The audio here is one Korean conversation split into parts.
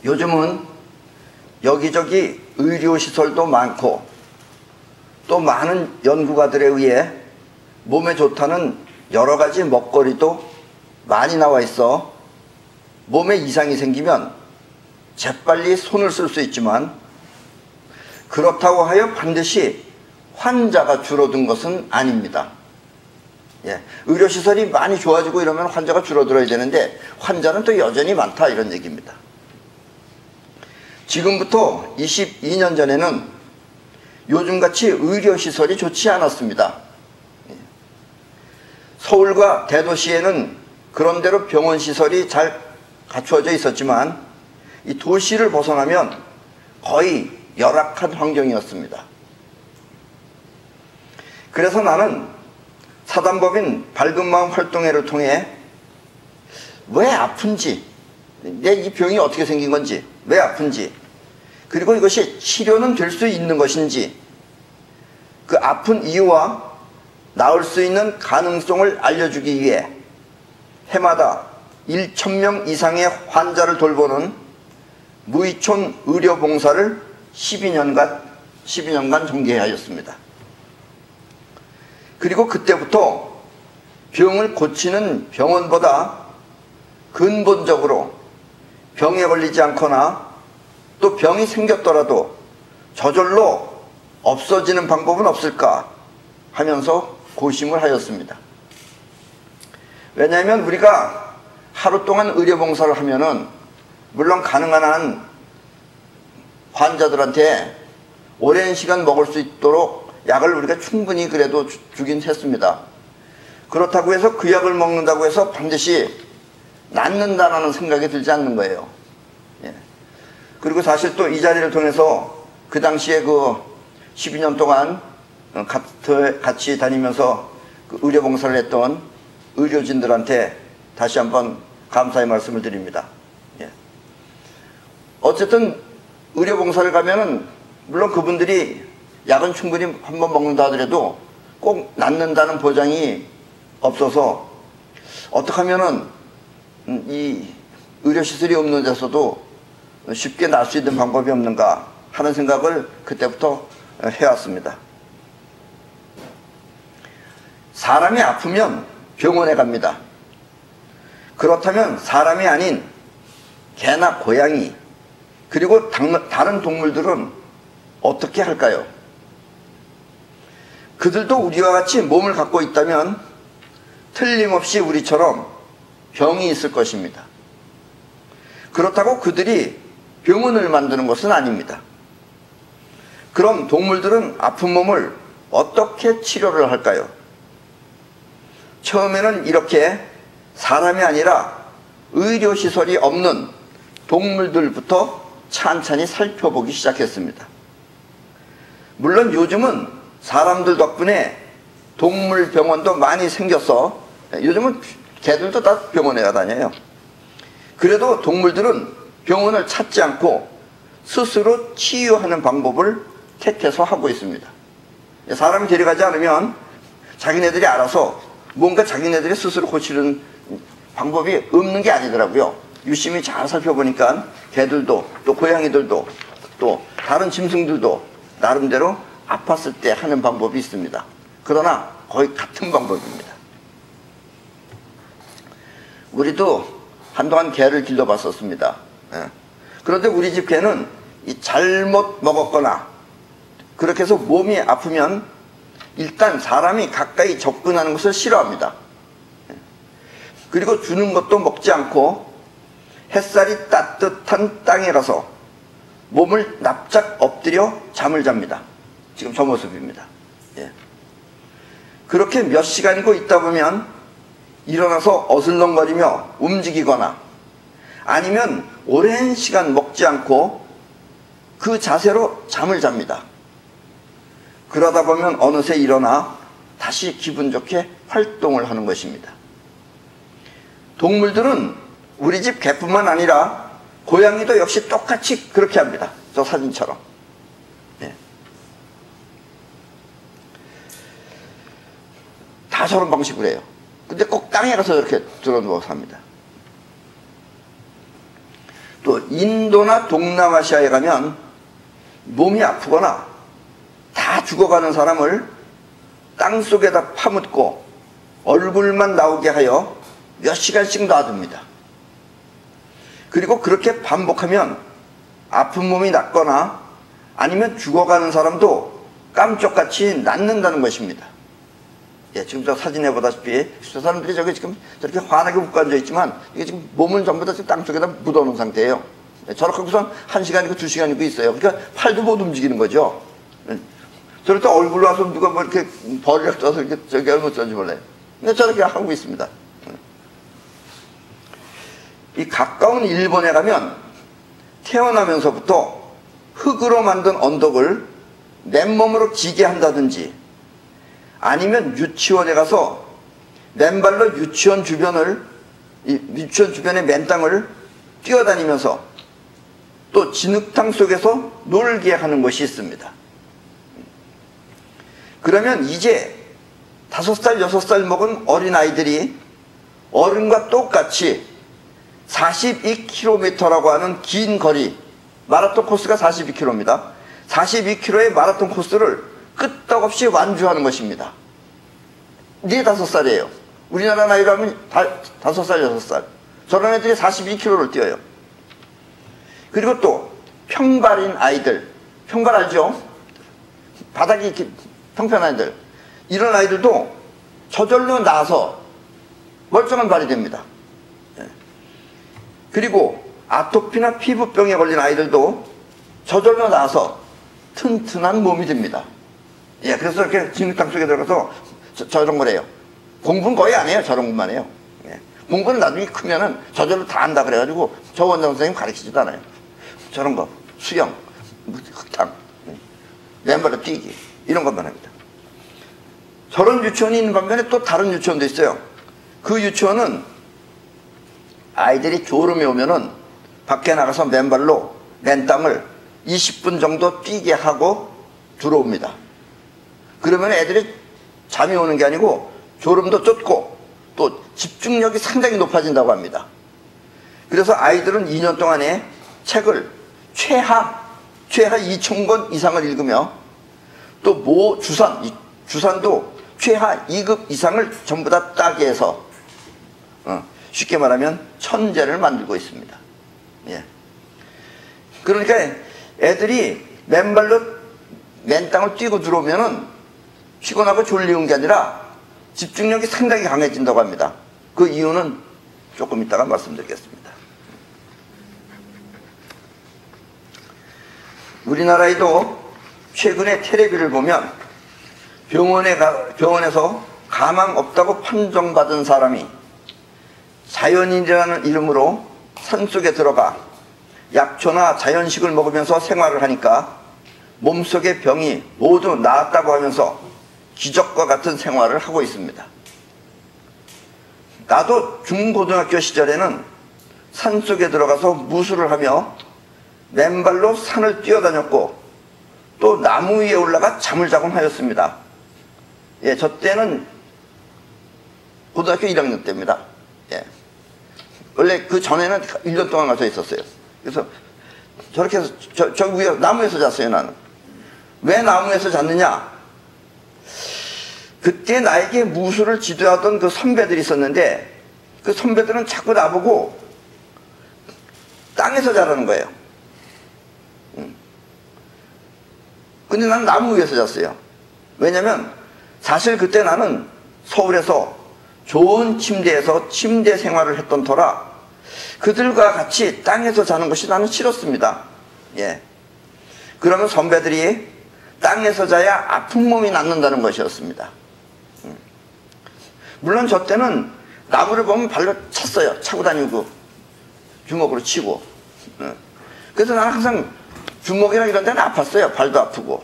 요즘은 여기저기 의료시설도 많고 또 많은 연구가들에 의해 몸에 좋다는 여러 가지 먹거리도 많이 나와 있어 몸에 이상이 생기면 재빨리 손을 쓸 수 있지만 그렇다고 하여 반드시 환자가 줄어든 것은 아닙니다. 의료시설이 많이 좋아지고 이러면 환자가 줄어들어야 되는데 환자는 또 여전히 많다 이런 얘기입니다. 지금부터 22년 전에는 요즘같이 의료시설이 좋지 않았습니다. 서울과 대도시에는 그런대로 병원시설이 잘 갖추어져 있었지만 이 도시를 벗어나면 거의 열악한 환경이었습니다. 그래서 나는 사단법인 밝은마음 활동회를 통해 왜 아픈지, 내 이 병이 어떻게 생긴 건지, 왜 아픈지, 그리고 이것이 치료는 될 수 있는 것인지, 그 아픈 이유와 나을 수 있는 가능성을 알려주기 위해 해마다 1,000명 이상의 환자를 돌보는 무의촌 의료봉사를 12년간 전개하였습니다. 그리고 그때부터 병을 고치는 병원보다 근본적으로 병에 걸리지 않거나 또 병이 생겼더라도 저절로 없어지는 방법은 없을까 하면서 고심을 하였습니다. 왜냐하면 우리가 하루 동안 의료봉사를 하면은 물론 가능한 한 환자들한테 오랜 시간 먹을 수 있도록 약을 우리가 충분히 그래도 주긴 했습니다. 그렇다고 해서 그 약을 먹는다고 해서 반드시 낫는다라는 생각이 들지 않는 거예요. 그리고 사실 또 이 자리를 통해서 그 당시에 그 12년 동안 같이 다니면서 그 의료봉사를 했던 의료진들한테 다시 한번 감사의 말씀을 드립니다. 어쨌든 의료봉사를 가면은 물론 그분들이 약은 충분히 한번 먹는다 하더라도 꼭 낫는다는 보장이 없어서 어떻게 하면은 이 의료시설이 없는 데서도 쉽게 날 수 있는 방법이 없는가 하는 생각을 그때부터 해왔습니다. 사람이 아프면 병원에 갑니다. 그렇다면 사람이 아닌 개나 고양이 그리고 다른 동물들은 어떻게 할까요? 그들도 우리와 같이 몸을 갖고 있다면 틀림없이 우리처럼 병이 있을 것입니다. 그렇다고 그들이 병원을 만드는 것은 아닙니다. 그럼 동물들은 아픈 몸을 어떻게 치료를 할까요? 처음에는 이렇게 사람이 아니라 의료시설이 없는 동물들부터 찬찬히 살펴보기 시작했습니다. 물론 요즘은 사람들 덕분에 동물병원도 많이 생겨서 요즘은 개들도 다 병원에 다녀요. 그래도 동물들은 병원을 찾지 않고 스스로 치유하는 방법을 택해서 하고 있습니다. 사람이 데려가지 않으면 자기네들이 알아서 뭔가 자기네들이 스스로 고치는 방법이 없는 게 아니더라고요. 유심히 잘 살펴보니까 개들도 또 고양이들도 또 다른 짐승들도 나름대로 아팠을 때 하는 방법이 있습니다. 그러나 거의 같은 방법입니다. 우리도 한동안 개를 길러봤었습니다. 그런데 우리 집 개는 잘못 먹었거나 그렇게 해서 몸이 아프면 일단 사람이 가까이 접근하는 것을 싫어합니다. 그리고 주는 것도 먹지 않고 햇살이 따뜻한 땅에 가서 몸을 납작 엎드려 잠을 잡니다. 지금 저 모습입니다. 그렇게 몇 시간이고 있다 보면 일어나서 어슬렁거리며 움직이거나 아니면 오랜 시간 먹지 않고 그 자세로 잠을 잡니다. 그러다 보면 어느새 일어나 다시 기분 좋게 활동을 하는 것입니다. 동물들은 우리 집 개뿐만 아니라 고양이도 역시 똑같이 그렇게 합니다. 저 사진처럼. 다 저런 방식으로 해요. 근데 꼭 땅에 가서 이렇게 들어 누워서 합니다. 또 인도나 동남아시아에 가면 몸이 아프거나 다 죽어가는 사람을 땅속에다 파묻고 얼굴만 나오게 하여 몇 시간씩 놔둡니다. 그리고 그렇게 반복하면 아픈 몸이 낫거나 아니면 죽어가는 사람도 깜짝같이 낫는다는 것입니다. 예, 지금 저 사진에 보다시피 저 사람들이 저기 지금 저렇게 환하게 웃고 앉아 있지만 이게 지금 몸은 전부 다 지금 땅속에다 묻어놓은 상태예요. 예, 저렇게 하고선 1시간이고 2시간이고 있어요. 그러니까 팔도 못 움직이는 거죠. 예, 저럴 때 얼굴로 와서 누가 뭐 이렇게 버리락 떠서 이렇게 저기 얼마 쩐지 몰라요. 근데 저렇게 하고 있습니다. 이 가까운 일본에 가면 태어나면서부터 흙으로 만든 언덕을 맨몸으로 지게 한다든지 아니면 유치원에 가서 맨발로 유치원 주변의 맨땅을 뛰어다니면서 또 진흙탕 속에서 놀게 하는 것이 있습니다. 그러면 이제 5살, 6살 먹은 어린아이들이 어른과 똑같이 42km라고 하는 긴 거리, 마라톤 코스가 42km입니다. 42km의 마라톤 코스를 끄떡없이 완주하는 것입니다. 이게 5살이에요. 우리나라 나이로 하면 5살, 6살. 저런 애들이 42km를 뛰어요. 그리고 또 평발인 아이들, 평발 알죠? 바닥이 이렇게 평평한 아이들. 이런 아이들도 저절로 나서 멀쩡한 발이 됩니다. 그리고 아토피나 피부병에 걸린 아이들도 저절로 나서 튼튼한 몸이 됩니다. 예, 그래서 이렇게 진흙탕 속에 들어가서 저런 걸 해요. 공부는 거의 안 해요. 저런 것만 해요. 예. 공부는 나중에 크면은 저절로 다 한다 그래가지고 저 원장 선생님 가르치지도 않아요. 저런 거, 수영, 흙탕, 맨발로 뛰기, 이런 것만 합니다. 저런 유치원이 있는 반면에 또 다른 유치원도 있어요. 그 유치원은 아이들이 졸음이 오면은 밖에 나가서 맨발로 맨땅을 20분 정도 뛰게 하고 들어옵니다. 그러면 애들이 잠이 오는 게 아니고 졸음도 쫓고 또 집중력이 상당히 높아진다고 합니다. 그래서 아이들은 2년 동안에 책을 최하 2,000권 이상을 읽으며 또 주산도 최하 2급 이상을 전부 다 따게 해서 쉽게 말하면 천재를 만들고 있습니다. 예. 그러니까 애들이 맨발로 맨땅을 뛰고 들어오면은 피곤하고 졸리운 게 아니라 집중력이 상당히 강해진다고 합니다. 그 이유는 조금 이따가 말씀드리겠습니다. 우리나라에도 최근에 텔레비를 보면 병원에서 가망 없다고 판정받은 사람이 자연인이라는 이름으로 산속에 들어가 약초나 자연식을 먹으면서 생활을 하니까 몸속의 병이 모두 나았다고 하면서 기적과 같은 생활을 하고 있습니다. 나도 중고등학교 시절에는 산속에 들어가서 무술을 하며 맨발로 산을 뛰어다녔고 또 나무 위에 올라가 잠을 자곤 하였습니다. 예, 저 때는 고등학교 1학년 때입니다. 예. 원래 그 전에는 1년 동안 가서 있었어요. 그래서 저렇게 해서 저 위에 나무에서 잤어요. 나는 왜 나무에서 잤느냐, 그때 나에게 무술을 지도하던 그 선배들이 있었는데 그 선배들은 자꾸 나보고 땅에서 자라는 거예요. 근데 난 나무 위에서 잤어요. 왜냐면 사실 그때 나는 서울에서 좋은 침대에서 침대 생활을 했던 터라 그들과 같이 땅에서 자는 것이 나는 싫었습니다. 예. 그러면 선배들이 땅에서 자야 아픈 몸이 낫는다는 것이었습니다. 물론 저 때는 나무를 보면 발로 찼어요. 차고 다니고 주먹으로 치고. 그래서 나는 항상 주먹이랑 이런 데는 아팠어요. 발도 아프고.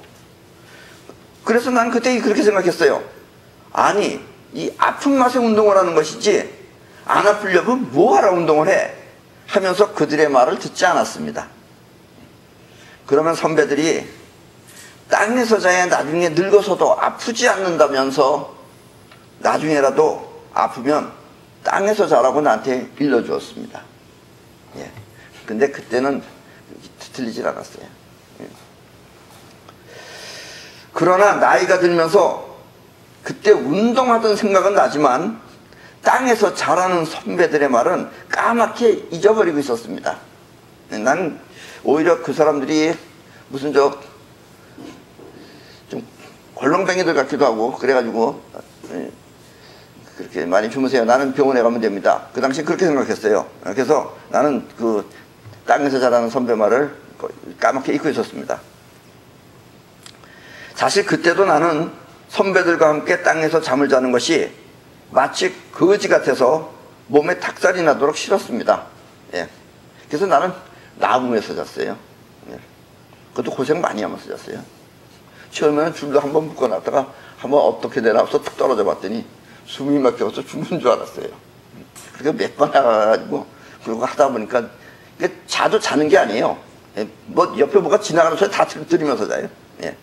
그래서 난 그때 그렇게 생각했어요. 아니, 이 아픈 맛에 운동을 하는 것이지 안 아프려면 뭐하러 운동을 해? 하면서 그들의 말을 듣지 않았습니다. 그러면 선배들이 땅에서 자야 나중에 늙어서도 아프지 않는다면서 나중에라도 아프면 땅에서 자라고 나한테 일러주었습니다. 예. 근데 그때는 틀리질 않았어요. 그러나 나이가 들면서 그때 운동하던 생각은 나지만 땅에서 자라는 선배들의 말은 까맣게 잊어버리고 있었습니다. 난 오히려 그 사람들이 무슨 좀 걸렁뱅이들 같기도 하고 그래가지고 그렇게 많이 주무세요. 나는 병원에 가면 됩니다. 그 당시 그렇게 생각했어요. 그래서 나는 그 땅에서 자라는 선배 말을 까맣게 잊고 있었습니다. 사실 그때도 나는 선배들과 함께 땅에서 잠을 자는 것이 마치 거지 같아서 몸에 닭살이 나도록 싫었습니다. 예. 그래서 나는 나무에서 잤어요. 예. 그것도 고생 많이 하면서 잤어요. 처음에는 줄도 한번 묶어놨다가 한번 어떻게 되나 해서 툭 떨어져 봤더니 숨이 막혀서 죽는 줄 알았어요. 그렇게 몇 번 해가지고 그러고 하다 보니까 자도 자는 게 아니에요. 예. 뭐 옆에 뭐가 지나가는 소리 다 들으면서 자요. 예.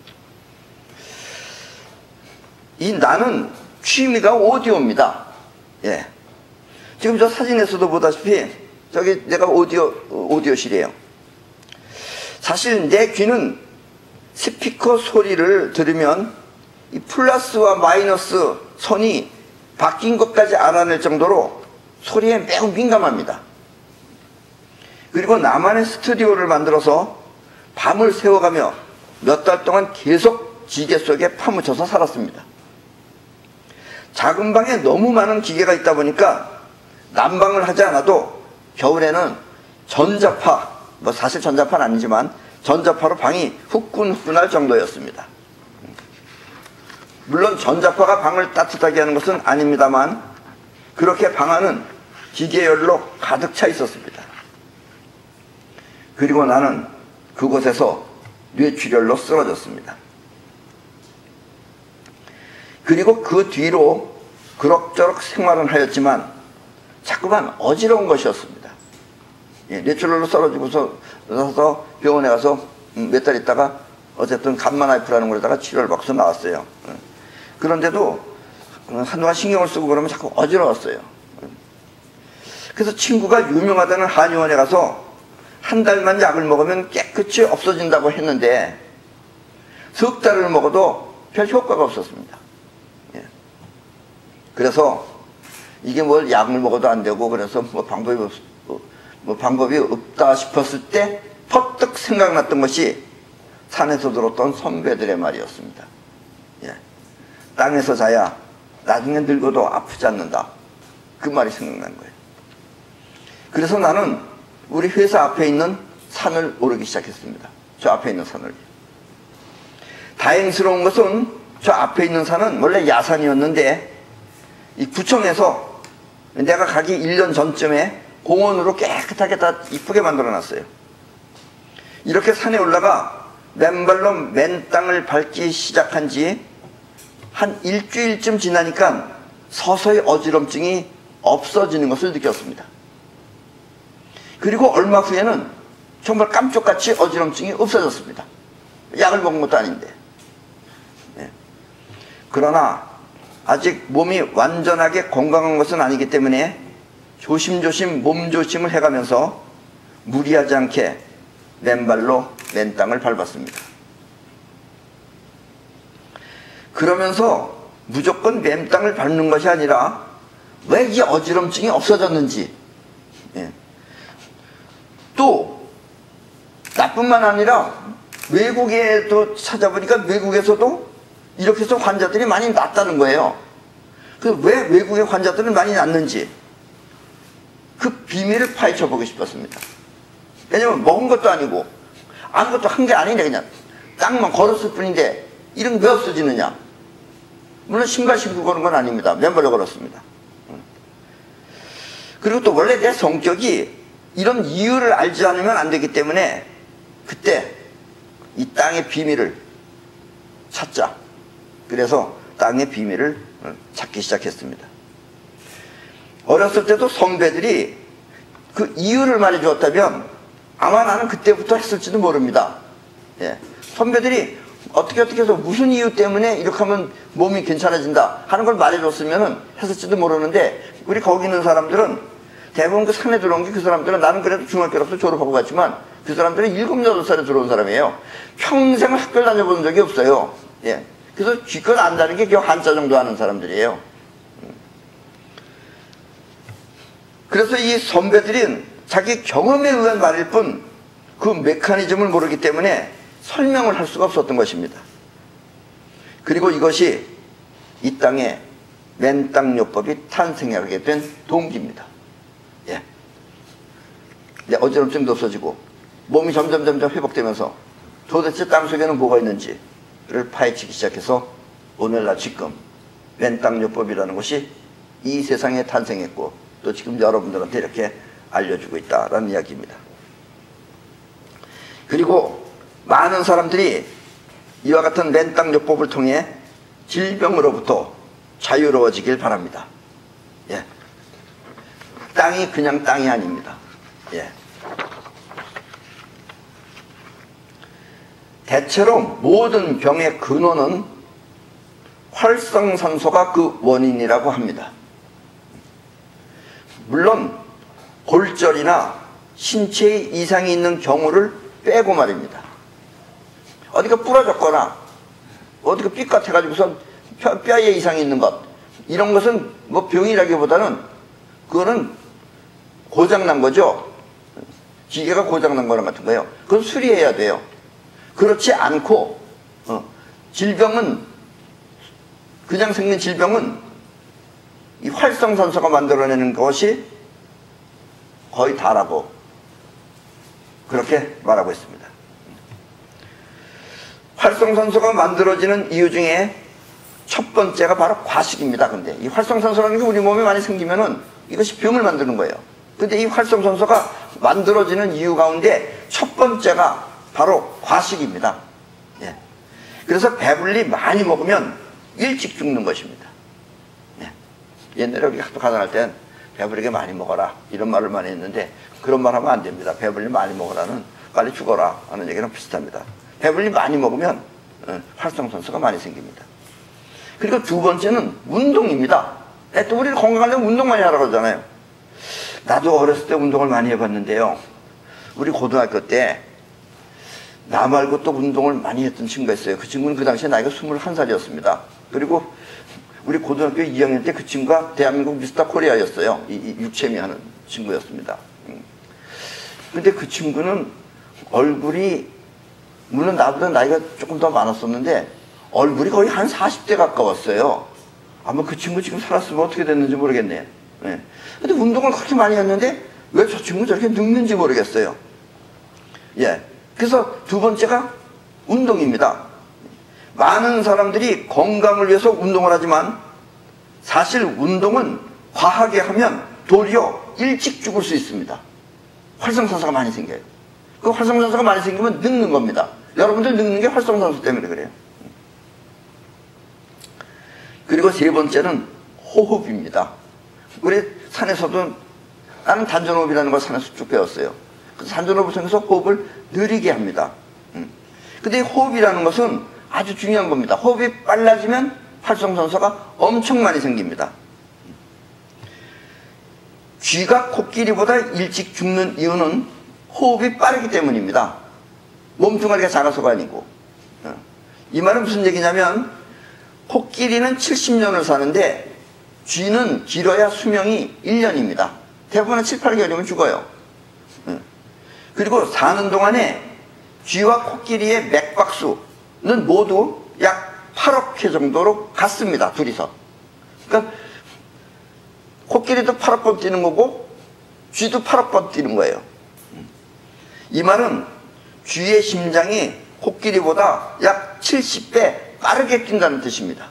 이 나는 취미가 오디오입니다. 예. 지금 저 사진에서도 보다시피 저기 내가 오디오실이에요. 사실 내 귀는 스피커 소리를 들으면 이 플러스와 마이너스 선이 바뀐 것까지 알아낼 정도로 소리에 매우 민감합니다. 그리고 나만의 스튜디오를 만들어서 밤을 새워가며 몇 달 동안 계속 기계 속에 파묻혀서 살았습니다. 작은 방에 너무 많은 기계가 있다 보니까 난방을 하지 않아도 겨울에는 전자파, 뭐 사실 전자파는 아니지만 전자파로 방이 후끈후끈할 정도였습니다. 물론 전자파가 방을 따뜻하게 하는 것은 아닙니다만 그렇게 방 안은 기계열로 가득 차 있었습니다. 그리고 나는 그곳에서 뇌출혈로 쓰러졌습니다. 그리고 그 뒤로 그럭저럭 생활은 하였지만 자꾸만 어지러운 것이었습니다. 예, 뇌출혈로 쓰러지고서 병원에 가서 몇 달 있다가 어쨌든 감마나이프라는 거에다가 치료를 받고서 나왔어요. 그런데도 한동안 신경을 쓰고 그러면 자꾸 어지러웠어요. 그래서 친구가 유명하다는 한의원에 가서 한 달만 약을 먹으면 깨끗이 없어진다고 했는데 석 달을 먹어도 별 효과가 없었습니다. 예. 그래서 이게 뭘 약을 먹어도 안 되고 그래서 뭐 방법이 없다 싶었을 때 퍼뜩 생각났던 것이 산에서 들었던 선배들의 말이었습니다. 예. 땅에서 자야 나중에 늙어도 아프지 않는다. 그 말이 생각난 거예요. 그래서 나는 우리 회사 앞에 있는 산을 오르기 시작했습니다. 저 앞에 있는 산을. 다행스러운 것은 저 앞에 있는 산은 원래 야산이었는데 이 구청에서 내가 가기 1년 전쯤에 공원으로 깨끗하게 다 이쁘게 만들어놨어요. 이렇게 산에 올라가 맨발로 맨 땅을 밟기 시작한 지 한 일주일쯤 지나니까 서서히 어지럼증이 없어지는 것을 느꼈습니다. 그리고 얼마 후에는 정말 깜짝같이 어지럼증이 없어졌습니다. 약을 먹은 것도 아닌데. 네. 그러나 아직 몸이 완전하게 건강한 것은 아니기 때문에 조심조심 몸조심을 해가면서 무리하지 않게 맨발로 맨 땅을 밟았습니다. 그러면서 무조건 맨 땅을 밟는 것이 아니라 왜 이 어지럼증이 없어졌는지, 예. 또 나뿐만 아니라 외국에도 찾아보니까 외국에서도 이렇게 해서 환자들이 많이 낫다는 거예요. 그 왜 외국의 환자들은 많이 낫는지 그 비밀을 파헤쳐 보고 싶었습니다. 왜냐면 먹은 것도 아니고 아무것도 한 게 아닌데 그냥 땅만 걸었을 뿐인데 이런 게 왜 없어지느냐. 물론 신발 신고 거는 건 아닙니다. 맨발로 걸었습니다. 그리고 또 원래 내 성격이 이런 이유를 알지 않으면 안 되기 때문에 그때 이 땅의 비밀을 찾자. 그래서 땅의 비밀을 찾기 시작했습니다. 어렸을 때도 선배들이 그 이유를 말해주었다면 아마 나는 그때부터 했을지도 모릅니다. 예. 선배들이 어떻게 해서 무슨 이유 때문에 이렇게 하면 몸이 괜찮아진다 하는 걸 말해줬으면 했을지도 모르는데 우리 거기 있는 사람들은 대부분 그 산에 들어온 게 그 사람들은 나는 그래도 중학교로서 졸업하고 갔지만 그 사람들은 7, 8살에 들어온 사람이에요. 평생 학교를 다녀본 적이 없어요. 예. 그래서 기껏 안다는 게 겨우 한자 정도 하는 사람들이에요. 그래서 이 선배들은 자기 경험에 의한 말일 뿐 그 메커니즘을 모르기 때문에 설명을 할 수가 없었던 것입니다. 그리고 이것이 이 땅에 맨땅요법이 탄생하게 된 동기입니다. 예. 어지럼증도 없어지고 몸이 점점 회복되면서 도대체 땅속에는 뭐가 있는지를 파헤치기 시작해서 오늘날 지금 맨땅요법이라는 것이 이 세상에 탄생했고 또 지금 여러분들한테 이렇게 알려주고 있다라는 이야기입니다. 그리고 많은 사람들이 이와 같은 맨땅요법을 통해 질병으로부터 자유로워지길 바랍니다. 예. 땅이 그냥 땅이 아닙니다. 예. 대체로 모든 병의 근원은 활성산소가 그 원인이라고 합니다. 물론 골절이나 신체에 이상이 있는 경우를 빼고 말입니다. 어디가 부러졌거나 어디가 삐 같아가지고서 뼈에 이상이 있는 것, 이런 것은 뭐 병이라기보다는 그거는 고장난 거죠. 기계가 고장난 거랑 같은 거예요. 그건 수리해야 돼요. 그렇지 않고 질병은, 그냥 생긴 질병은 이 활성산소가 만들어내는 것이 거의 다라고 그렇게 말하고 있습니다. 활성산소가 만들어지는 이유 중에 첫 번째가 바로 과식입니다. 근데 이 활성산소라는 게 우리 몸에 많이 생기면은 이것이 병을 만드는 거예요. 근데 이 활성산소가 만들어지는 이유 가운데 첫 번째가 바로 과식입니다. 예. 그래서 배불리 많이 먹으면 일찍 죽는 것입니다. 예. 옛날에 우리 학교 가난할 땐 배부르게 많이 먹어라 이런 말을 많이 했는데 그런 말 하면 안 됩니다. 배불리 많이 먹으라는 빨리 죽어라 하는 얘기랑 비슷합니다. 배불리 많이 먹으면 활성산소가 많이 생깁니다. 그리고 두 번째는 운동입니다. 또 우리 건강하려면 운동 많이 하라고 그러잖아요. 나도 어렸을 때 운동을 많이 해봤는데요. 우리 고등학교 때 나 말고 또 운동을 많이 했던 친구가 있어요. 그 친구는 그 당시에 나이가 21살이었습니다. 그리고 우리 고등학교 2학년 때 그 친구가 대한민국 미스터 코리아였어요. 이 유채미 하는 친구였습니다. 근데 그 친구는 얼굴이, 물론 나보다 나이가 조금 더 많았었는데 얼굴이 거의 한 40대 가까웠어요. 아마 그 친구 지금 살았으면 어떻게 됐는지 모르겠네요. 네. 근데 운동을 그렇게 많이 했는데 왜 저 친구 저렇게 늙는지 모르겠어요. 예. 그래서 두 번째가 운동입니다. 많은 사람들이 건강을 위해서 운동을 하지만 사실 운동은 과하게 하면 도리어 일찍 죽을 수 있습니다. 활성산소가 많이 생겨요. 그 활성산소가 많이 생기면 늙는 겁니다. 여러분들 늙는 게 활성산소 때문에 그래요. 그리고 세 번째는 호흡입니다. 우리 산에서도 나는 단전호흡이라는 걸 산에서 쭉 배웠어요. 그래서 단전호흡을 통해서 호흡을 느리게 합니다. 근데 이 호흡이라는 것은 아주 중요한 겁니다. 호흡이 빨라지면 활성산소가 엄청 많이 생깁니다. 쥐가 코끼리보다 일찍 죽는 이유는 호흡이 빠르기 때문입니다. 몸뚱아리가 작아서가 아니고. 이 말은 무슨 얘기냐면 코끼리는 70년을 사는데 쥐는 길어야 수명이 1년입니다. 대부분은 7, 8개월이면 죽어요. 그리고 사는 동안에 쥐와 코끼리의 맥박수는 모두 약 8억 회 정도로 같습니다. 둘이서. 그러니까 코끼리도 8억 번 뛰는 거고 쥐도 8억 번 뛰는 거예요. 이 말은 쥐의 심장이 코끼리보다 약 70배 빠르게 뛴다는 뜻입니다.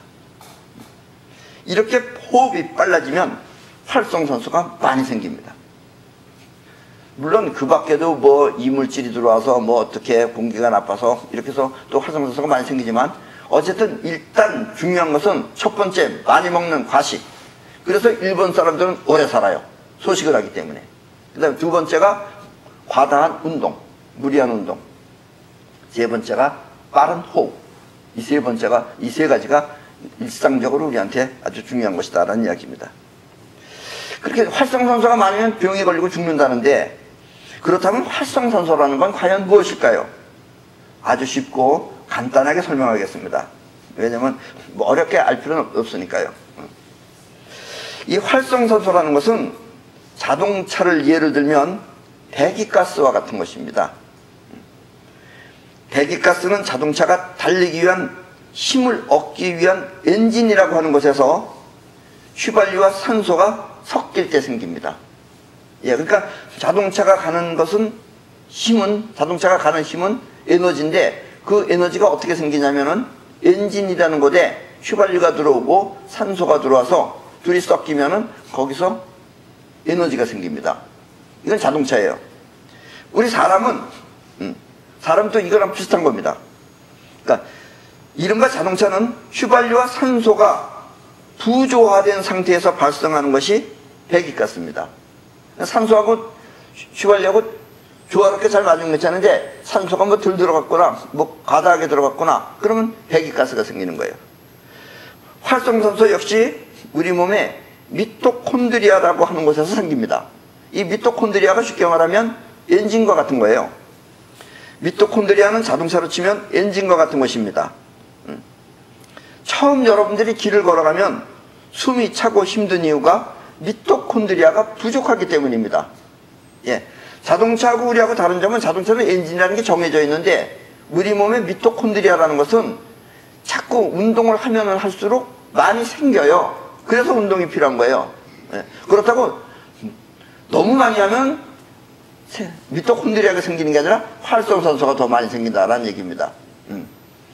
이렇게 호흡이 빨라지면 활성산소가 많이 생깁니다. 물론 그 밖에도 뭐 이물질이 들어와서 뭐 어떻게 공기가 나빠서 이렇게 해서 또 활성산소가 많이 생기지만 어쨌든 일단 중요한 것은 첫 번째 많이 먹는 과식. 그래서 일본 사람들은 오래 살아요. 소식을 하기 때문에. 그 다음에 두 번째가 과다한 운동, 무리한 운동. 세 번째가 빠른 호흡. 이 세 가지가 일상적으로 우리한테 아주 중요한 것이다라는 이야기입니다. 그렇게 활성산소가 많으면 병에 걸리고 죽는다는데, 그렇다면 활성산소라는 건 과연 무엇일까요? 아주 쉽고 간단하게 설명하겠습니다. 왜냐면 뭐 어렵게 알 필요는 없으니까요. 이 활성산소라는 것은 자동차를 예를 들면 배기가스와 같은 것입니다. 배기가스는 자동차가 달리기 위한 힘을 얻기 위한 엔진이라고 하는 것에서 휘발유와 산소가 섞일 때 생깁니다. 예, 그러니까 자동차가 가는 힘은 에너지인데, 그 에너지가 어떻게 생기냐면은 엔진이라는 곳에 휘발유가 들어오고 산소가 들어와서 둘이 섞이면은 거기서 에너지가 생깁니다. 이건 자동차예요. 우리 사람도 이거랑 비슷한 겁니다. 그러니까 이른바 자동차는 휘발유와 산소가 부조화된 상태에서 발생하는 것이 배기가스입니다. 산소하고 휘발유하고 조화롭게 잘 맞으면 괜찮은데, 산소가 뭐 덜 들어갔거나 뭐 과다하게 들어갔거나 그러면 배기가스가 생기는 거예요. 활성산소 역시 우리 몸에 미토콘드리아라고 하는 곳에서 생깁니다. 이 미토콘드리아가 쉽게 말하면 엔진과 같은 거예요. 미토콘드리아는 자동차로 치면 엔진과 같은 것입니다. 처음 여러분들이 길을 걸어가면 숨이 차고 힘든 이유가 미토콘드리아가 부족하기 때문입니다. 예, 자동차하고 우리하고 다른 점은 자동차는 엔진이라는 게 정해져 있는데, 우리 몸에 미토콘드리아라는 것은 자꾸 운동을 하면 할수록 많이 생겨요. 그래서 운동이 필요한 거예요. 예, 그렇다고 너무 많이 하면 미토콘드리아가 생기는 게 아니라 활성산소가 더 많이 생긴다라는 얘기입니다.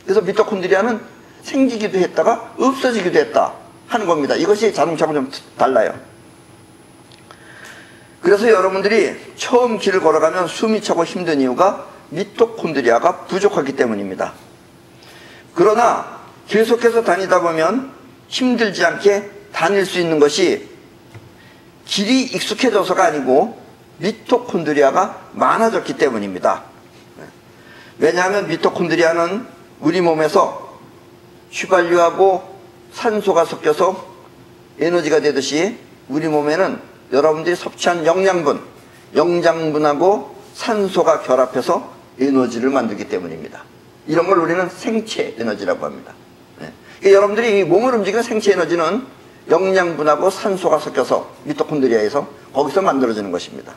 그래서 미토콘드리아는 생기기도 했다가 없어지기도 했다 하는 겁니다. 이것이 자동차하고 좀 달라요. 그래서 여러분들이 처음 길을 걸어가면 숨이 차고 힘든 이유가 미토콘드리아가 부족하기 때문입니다. 그러나 계속해서 다니다 보면 힘들지 않게 다닐 수 있는 것이 길이 익숙해져서가 아니고 미토콘드리아가 많아졌기 때문입니다. 왜냐하면 미토콘드리아는 우리 몸에서 휘발유하고 산소가 섞여서 에너지가 되듯이 우리 몸에는 여러분들이 섭취한 영양분하고 산소가 결합해서 에너지를 만들기 때문입니다. 이런 걸 우리는 생체 에너지라고 합니다. 그러니까 여러분들이 이 몸을 움직이는 생체 에너지는 영양분하고 산소가 섞여서 미토콘드리아에서 거기서 만들어지는 것입니다.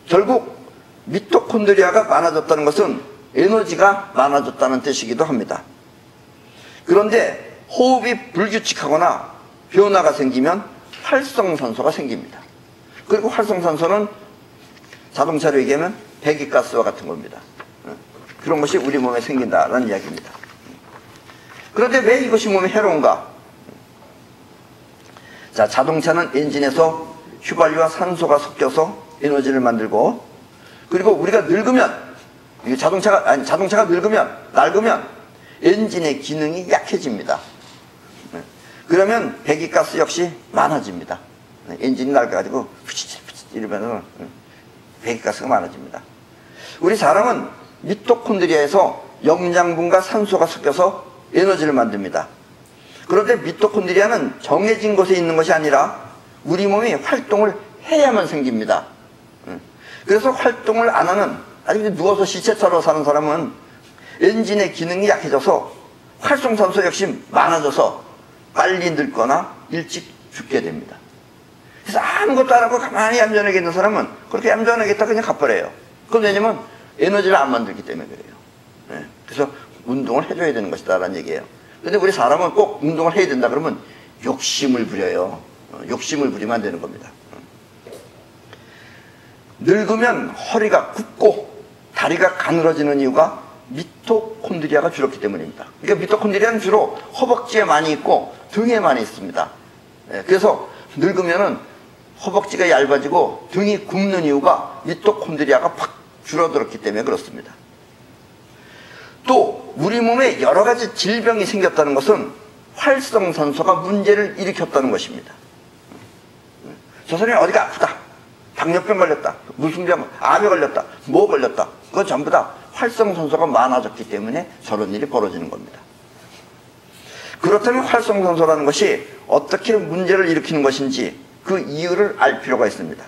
결국 미토콘드리아가 많아졌다는 것은 에너지가 많아졌다는 뜻이기도 합니다. 그런데 호흡이 불규칙하거나 변화가 생기면 활성산소가 생깁니다. 그리고 활성산소는 자동차로 얘기하면 배기가스와 같은 겁니다. 그런 것이 우리 몸에 생긴다라는 이야기입니다. 그런데 왜 이것이 몸에 해로운가? 자, 자동차는 엔진에서 휘발유와 산소가 섞여서 에너지를 만들고, 그리고 우리가 늙으면, 자동차가 낡으면 엔진의 기능이 약해집니다. 그러면 배기가스 역시 많아집니다. 엔진이 낡아가지고 푸치치 이러면 배기가스가 많아집니다. 우리 사람은 미토콘드리아에서 영양분과 산소가 섞여서 에너지를 만듭니다. 그런데 미토콘드리아는 정해진 곳에 있는 것이 아니라 우리 몸이 활동을 해야만 생깁니다. 그래서 활동을 안 하는, 아직 누워서 시체처럼 사는 사람은 엔진의 기능이 약해져서 활성산소 역시 많아져서 빨리 늙거나 일찍 죽게 됩니다. 그래서 아무것도 안 하고 가만히 얌전하게 있는 사람은 그렇게 얌전하게 있다 그냥 가버려요. 그건 왜냐면 에너지를 안 만들기 때문에 그래요. 그래서 운동을 해줘야 되는 것이다 라는 얘기예요. 근데 우리 사람은 꼭 운동을 해야 된다 그러면 욕심을 부려요. 욕심을 부리면 안 되는 겁니다. 늙으면 허리가 굽고 다리가 가늘어지는 이유가 미토콘드리아가 줄었기 때문입니다. 그러니까 미토콘드리아는 주로 허벅지에 많이 있고 등에 많이 있습니다. 그래서 늙으면은 허벅지가 얇아지고 등이 굽는 이유가 미토콘드리아가 팍 줄어들었기 때문에 그렇습니다. 또 우리 몸에 여러 가지 질병이 생겼다는 것은 활성산소가 문제를 일으켰다는 것입니다. 저 사람이 어디가 아프다, 당뇨병 걸렸다, 무슨 병, 암에 걸렸다, 뭐 걸렸다, 그건 전부 다 활성산소가 많아졌기 때문에 저런 일이 벌어지는 겁니다. 그렇다면 활성산소라는 것이 어떻게 문제를 일으키는 것인지, 그 이유를 알 필요가 있습니다.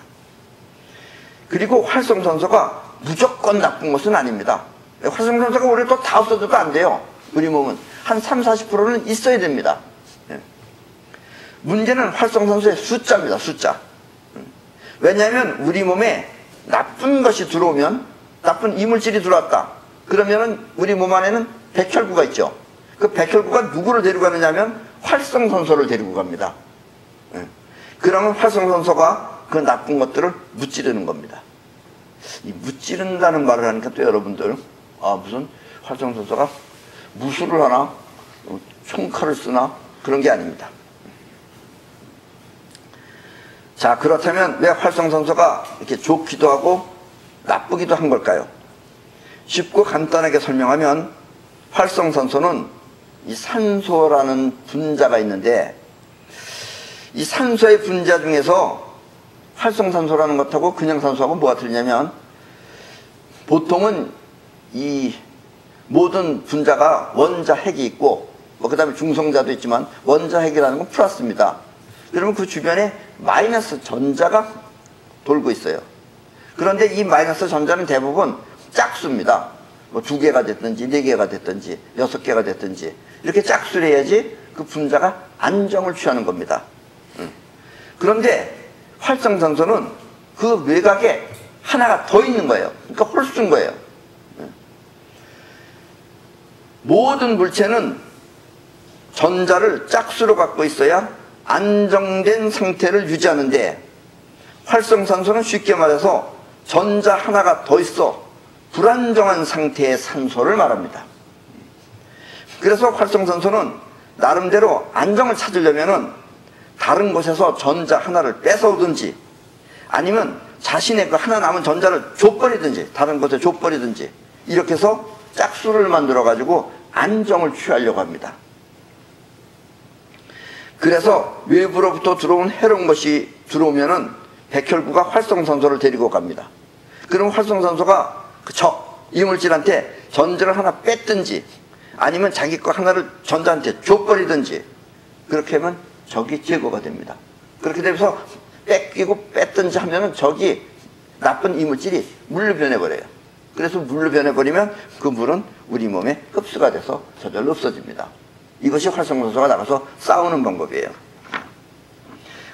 그리고 활성산소가 무조건 나쁜 것은 아닙니다. 활성산소가 오래 또 다 없어져도 안 돼요. 우리 몸은 한 30~40%는 있어야 됩니다. 문제는 활성산소의 숫자입니다. 숫자. 왜냐하면 우리 몸에 나쁜 것이 들어오면, 나쁜 이물질이 들어왔다 그러면은 우리 몸 안에는 백혈구가 있죠. 그 백혈구가 누구를 데리고 가느냐 하면 활성산소를 데리고 갑니다. 그러면 활성산소가 그 나쁜 것들을 무찌르는 겁니다. 이 무찌른다는 말을 하니까 또 여러분들, 무슨 활성산소가 무술을 하나, 총칼을 쓰나, 그런 게 아닙니다. 자, 그렇다면 왜 활성산소가 이렇게 좋기도 하고 나쁘기도 한 걸까요? 쉽고 간단하게 설명하면 활성산소는 이 산소라는 분자가 있는데, 이 산소의 분자 중에서 활성산소라는 것하고 그냥 산소하고 뭐가 틀리냐면, 보통은 이 모든 분자가 원자 핵이 있고, 그 다음에 중성자도 있지만 원자 핵이라는 건 플러스입니다. 그러면 그 주변에 마이너스 전자가 돌고 있어요. 그런데 이 마이너스 전자는 대부분 짝수입니다. 뭐 2개가 됐든지 4개가 됐든지 6개가 됐든지 이렇게 짝수를 해야지 그 분자가 안정을 취하는 겁니다. 그런데 활성산소는 그 외곽에 하나가 더 있는 거예요. 그러니까 홀수인 거예요. 모든 물체는 전자를 짝수로 갖고 있어야 안정된 상태를 유지하는데, 활성산소는 쉽게 말해서 전자 하나가 더 있어 불안정한 상태의 산소를 말합니다. 그래서 활성산소는 나름대로 안정을 찾으려면은 다른 곳에서 전자 하나를 뺏어오든지, 아니면 자신의 그 하나 남은 전자를 줘버리든지, 다른 곳에 줘버리든지, 이렇게 해서 짝수를 만들어 가지고 안정을 취하려고 합니다. 그래서 외부로부터 들어온 해로운 것이 들어오면은 백혈구가 활성산소를 데리고 갑니다. 그럼 활성산소가 그 이물질한테 전자를 하나 뺐든지, 아니면 자기 거 하나를 전자한테 줘버리든지, 그렇게 하면 적이 제거가 됩니다. 그렇게 되면서 뺏기고 뺐든지 하면은 적이 나쁜 이물질이 물로 변해버려요. 그래서 물로 변해버리면 그 물은 우리 몸에 흡수가 돼서 저절로 없어집니다. 이것이 활성산소가 나가서 싸우는 방법이에요.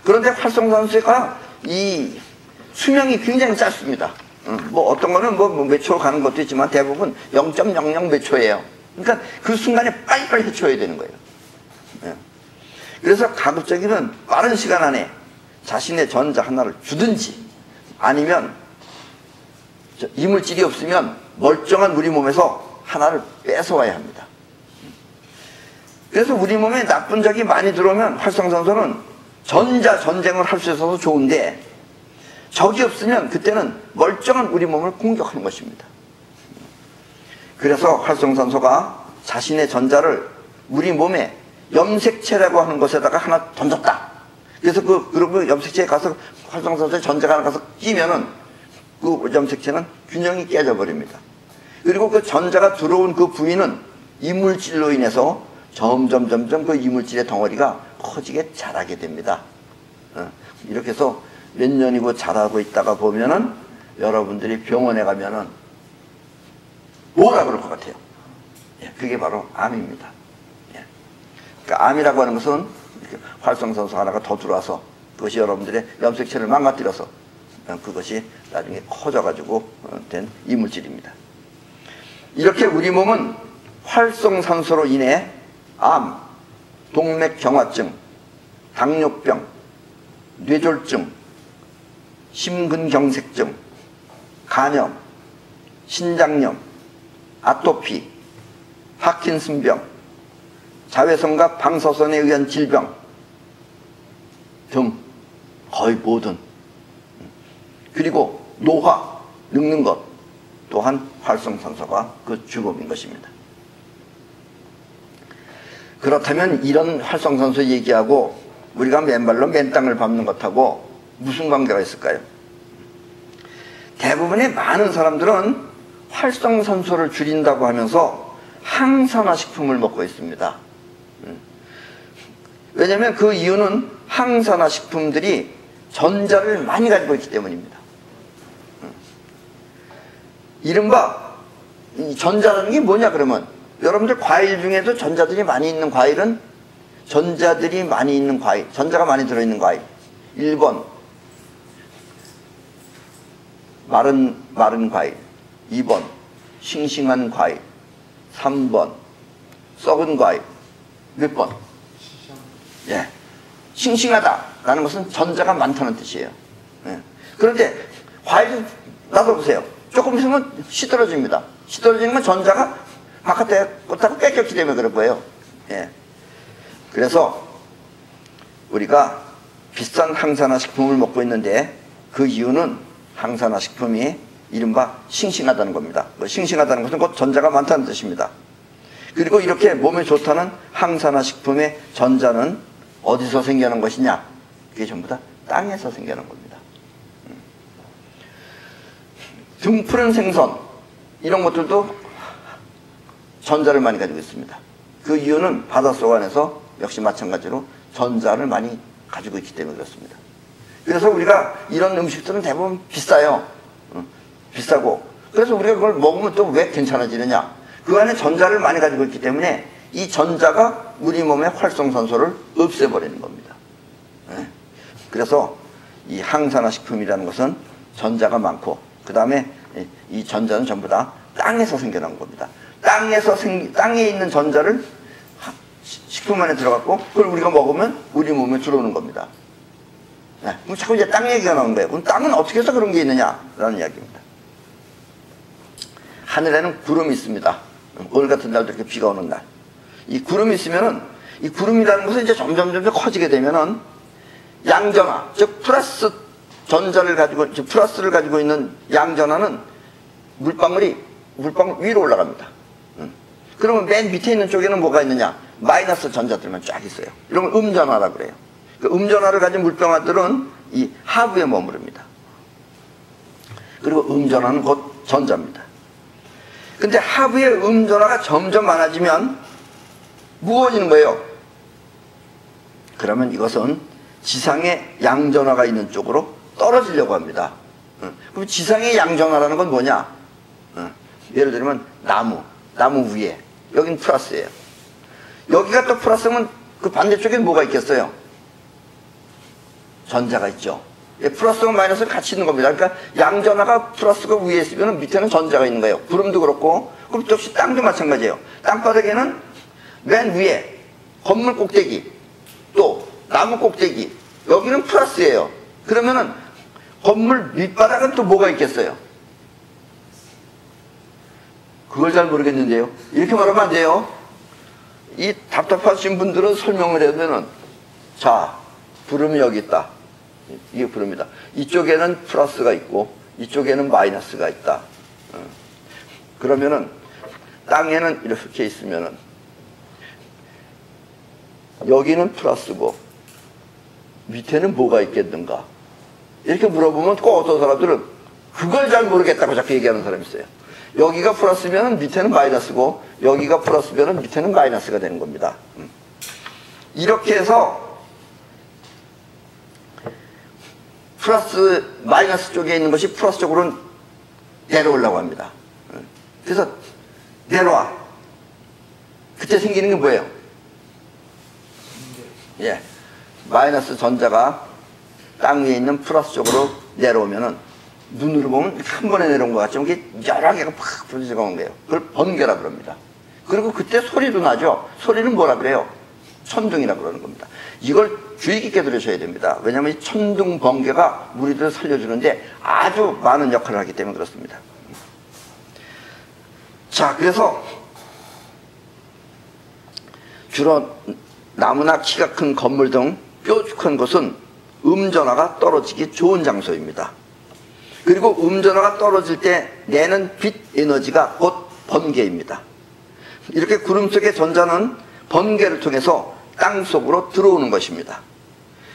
그런데 활성산소가 이 수명이 굉장히 짧습니다. 뭐 어떤 거는 몇 초 가는 것도 있지만 대부분 0.00 몇 초예요. 그러니까 그 순간에 빨리빨리 해쳐야 되는 거예요. 그래서 가급적이면 빠른 시간 안에 자신의 전자 하나를 주든지, 아니면 이물질이 없으면 멀쩡한 우리 몸에서 하나를 뺏어와야 합니다. 그래서 우리 몸에 나쁜 적이 많이 들어오면 활성산소는 전자 전쟁을 할 수 있어서 좋은데, 적이 없으면 그때는 멀쩡한 우리 몸을 공격하는 것입니다. 그래서 활성산소가 자신의 전자를 우리 몸에 염색체라고 하는 것에다가 하나 던졌다. 그래서 그리고 염색체에 가서 활성산소에 전자가 하나 가서 끼면은 그 염색체는 균형이 깨져버립니다. 그리고 그 전자가 들어온 그 부위는 이물질로 인해서 점점 그 이물질의 덩어리가 커지게 자라게 됩니다. 이렇게 해서 몇 년이고 자라고 있다가 보면은 여러분들이 병원에 가면은 뭐라 그럴 것 같아요? 그게 바로 암입니다. 그러니까 암이라고 하는 것은 활성산소 하나가 더 들어와서 그것이 여러분들의 염색체를 망가뜨려서 그것이 나중에 커져가지고 된 이물질입니다. 이렇게 우리 몸은 활성산소로 인해 암, 동맥경화증, 당뇨병, 뇌졸중, 심근경색증, 간염, 신장염, 아토피, 파킨슨병, 자외선과 방사선에 의한 질병 등 거의 모든, 그리고 노화, 늙는 것 또한 활성산소가 그 주범인 것입니다. 그렇다면 이런 활성산소 얘기하고 우리가 맨발로 맨 땅을 밟는 것하고 무슨 관계가 있을까요? 대부분의 많은 사람들은 활성산소를 줄인다고 하면서 항산화 식품을 먹고 있습니다. 왜냐하면 그 이유는 항산화 식품들이 전자를 많이 가지고 있기 때문입니다. 이른바 이 전자라는 게 뭐냐 그러면 여러분들 과일 중에도 전자들이 많이 있는 과일은 전자들이 많이 있는 과일, 전자가 많이 들어있는 과일. 1번 마른 과일, 2번 싱싱한 과일, 3번 썩은 과일. 몇 번? 예. 싱싱하다라는 것은 전자가 많다는 뜻이에요. 예. 그런데 과일 놔둬보세요. 조금 있으면 시들어집니다. 시들어지는 건 전자가 바깥에 꽃하고 뺏겼기 때문에 그럴 거예요. 예. 그래서 우리가 비싼 항산화 식품을 먹고 있는데 그 이유는 항산화 식품이 이른바 싱싱하다는 겁니다. 싱싱하다는 것은 곧 전자가 많다는 뜻입니다. 그리고 이렇게 몸에 좋다는 항산화 식품의 전자는 어디서 생겨난 것이냐? 그게 전부 다 땅에서 생겨난 겁니다. 등푸른 생선 이런 것들도 전자를 많이 가지고 있습니다. 그 이유는 바닷속 안에서 역시 마찬가지로 전자를 많이 가지고 있기 때문에 그렇습니다. 그래서 우리가 이런 음식들은 대부분 비싸요. 비싸고 그래서 우리가 그걸 먹으면 또 왜 괜찮아지느냐? 그 안에 전자를 많이 가지고 있기 때문에 이 전자가 우리 몸의 활성산소를 없애버리는 겁니다. 그래서 이 항산화 식품이라는 것은 전자가 많고 그 다음에 이 전자는 전부 다 땅에서 생겨난 겁니다. 땅에 있는 전자를 식품 안에 들어갔고 그걸 우리가 먹으면 우리 몸에 들어오는 겁니다. 그럼 자꾸 이제 땅 얘기가 나오는 거예요. 그럼 땅은 어떻게 해서 그런 게 있느냐라는 이야기입니다. 하늘에는 구름이 있습니다. 오늘 같은 날도 이렇게 비가 오는 날. 이 구름이 있으면은 이 구름이라는 것은 이제 점점 커지게 되면은 양전화, 즉 플러스 전자를 가지고, 즉 플러스를 가지고 있는 양전화는 물방울 위로 올라갑니다. 그러면 맨 밑에 있는 쪽에는 뭐가 있느냐? 마이너스 전자들만 쫙 있어요. 이런 걸 음전화라고 그래요. 그 음전화를 가진 물방울들은 이 하부에 머무릅니다. 그리고 음전화는 곧 전자입니다. 근데 하부의 음전화가 점점 많아지면 무거워지는 거예요. 그러면 이것은 지상에 양전화가 있는 쪽으로 떨어지려고 합니다. 그럼 지상의 양전화라는 건 뭐냐? 예를 들면 나무 위에 여긴 플러스예요. 여기가 또 플러스면 그 반대쪽엔 뭐가 있겠어요? 전자가 있죠. 플러스와 마이너스는 같이 있는 겁니다. 그러니까 양전화가 플러스가 위에 있으면 밑에는 전자가 있는 거예요. 구름도 그렇고 그럼 역시 땅도 마찬가지예요. 땅바닥에는 맨 위에 건물 꼭대기 또 나무 꼭대기 여기는 플러스예요. 그러면은 건물 밑바닥은 또 뭐가 있겠어요? 그걸 잘 모르겠는데요. 이렇게 말하면 안 돼요. 이 답답하신 분들은 설명을 해야 되는 자 구름이 여기 있다. 이게 구름이다. 이쪽에는 플러스가 있고 이쪽에는 마이너스가 있다. 그러면은 땅에는 이렇게 있으면은 여기는 플러스고 밑에는 뭐가 있겠는가? 이렇게 물어보면 꼭 어떤 사람들은 그걸 잘 모르겠다고 자꾸 얘기하는 사람이 있어요. 여기가 플러스면 밑에는 마이너스고 여기가 플러스면 밑에는 마이너스가 되는 겁니다. 이렇게 해서 플러스 마이너스 쪽에 있는 것이 플러스 쪽으로 내려오려고 합니다. 그래서 내려와. 그때 생기는 게 뭐예요? 예, 마이너스 전자가 땅 위에 있는 플러스 쪽으로 내려오면은 눈으로 보면 한 번에 내려온 것 같지만 이게 여러 개가 팍 부딪혀가 온 거예요. 그걸 번개라 그럽니다. 그리고 그때 소리도 나죠. 소리는 뭐라 그래요? 천둥이라 그러는 겁니다. 이걸 주의 깊게 들으셔야 됩니다. 왜냐하면 이 천둥 번개가 우리들을 살려주는데 아주 많은 역할을 하기 때문에 그렇습니다. 자, 그래서 주로 나무나 키가 큰 건물 등 뾰족한 곳은 음전화가 떨어지기 좋은 장소입니다. 그리고 음전화가 떨어질 때 내는 빛 에너지가 곧 번개입니다. 이렇게 구름 속의 전자는 번개를 통해서 땅 속으로 들어오는 것입니다.